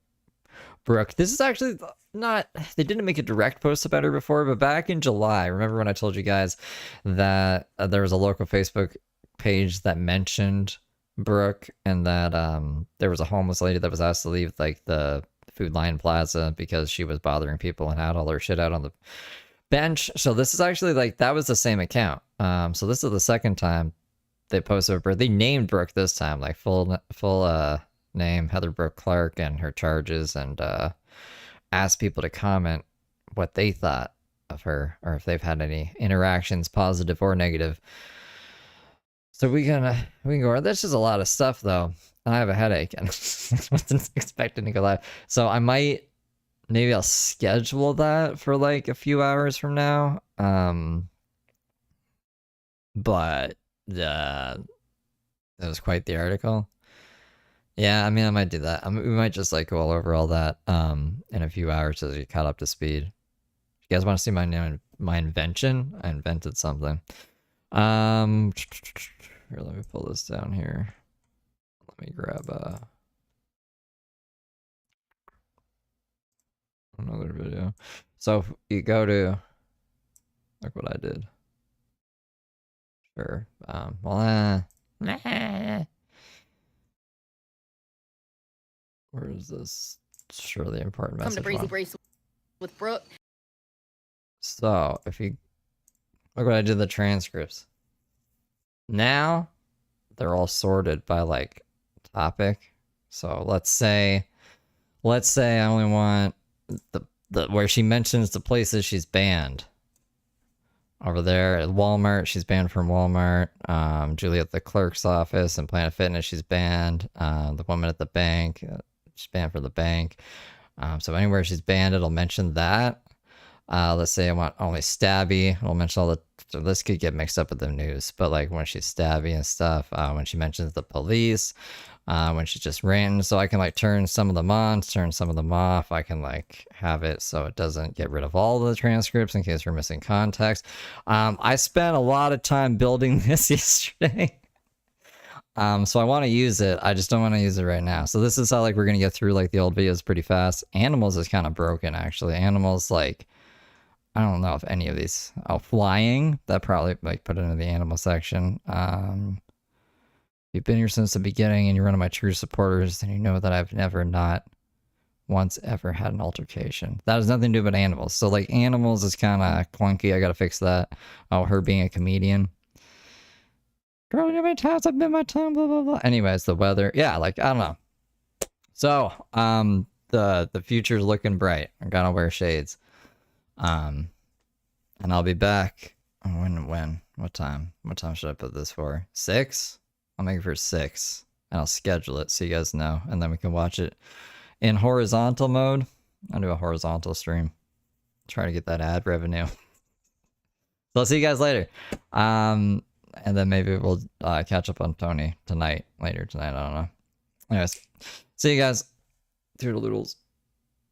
Brooke. This is actually not, they didn't make a direct post about her before, but back in July, remember when I told you guys that there was a local Facebook page that mentioned Brooke and that there was a homeless lady that was asked to leave like the Food Lion Plaza because she was bothering people and had all her shit out on the bench. So this is actually like, that was the same account. So this is the second time they posted Brooke. They named Brooke this time, like full name, Heather Brooke Clark, and her charges, and asked people to comment what they thought of her or if they've had any interactions, positive or negative. So we can go. There's just a lot of stuff though. I have a headache and I wasn't expecting to go live. So maybe I'll schedule that for like a few hours from now. But that was quite the article. Yeah, I mean, I might do that. We might just like go all over all that in a few hours as we caught up to speed. If you guys want to see my invention? I invented something. Here, let me pull this down here. Let me grab another video. So if you go to, look what I did. Sure. Where is this? Surely important message. Come to Breezy Breeze with Brooke. So if you look what I did, the transcripts. Now they're all sorted by like topic. So let's say I only want the where she mentions the places she's banned. Over there at Walmart, she's banned from Walmart. Julie at the clerk's office and Planet Fitness, she's banned. The woman at the bank, she's banned for the bank. So anywhere she's banned, it'll mention that. Let's say I want only Stabby. It'll mention all the. So this could get mixed up with the news, but like when she's Stabby and stuff, when she mentions the police, when she's just ranting, so I can like turn some of them on, turn some of them off. I can like have it so it doesn't get rid of all the transcripts in case we're missing context. I spent a lot of time building this yesterday. So I want to use it. I just don't want to use it right now. So this is how like we're gonna get through like the old videos pretty fast. Animals is kind of broken actually. Animals like I don't know if any of these. Oh, flying. That probably like put it into the animal section. You've been here since the beginning and you're one of my true supporters, and you know that I've never not once ever had an altercation. That has nothing to do with animals. So like animals is kind of clunky. I gotta fix that. Oh, her being a comedian. Girl, you know how many times I've been my time, blah blah blah. Anyways, the weather. Yeah, like I don't know. So, the future's looking bright. I gotta wear shades. And I'll be back. When? What time? What time should I put this for? 6? I'll make it for 6. And I'll schedule it so you guys know. And then we can watch it in horizontal mode. I'll do a horizontal stream. Try to get that ad revenue. So I'll see you guys later. And then maybe we'll catch up on Tony tonight. Later tonight, I don't know. Anyways, see you guys. Toodle-doodles.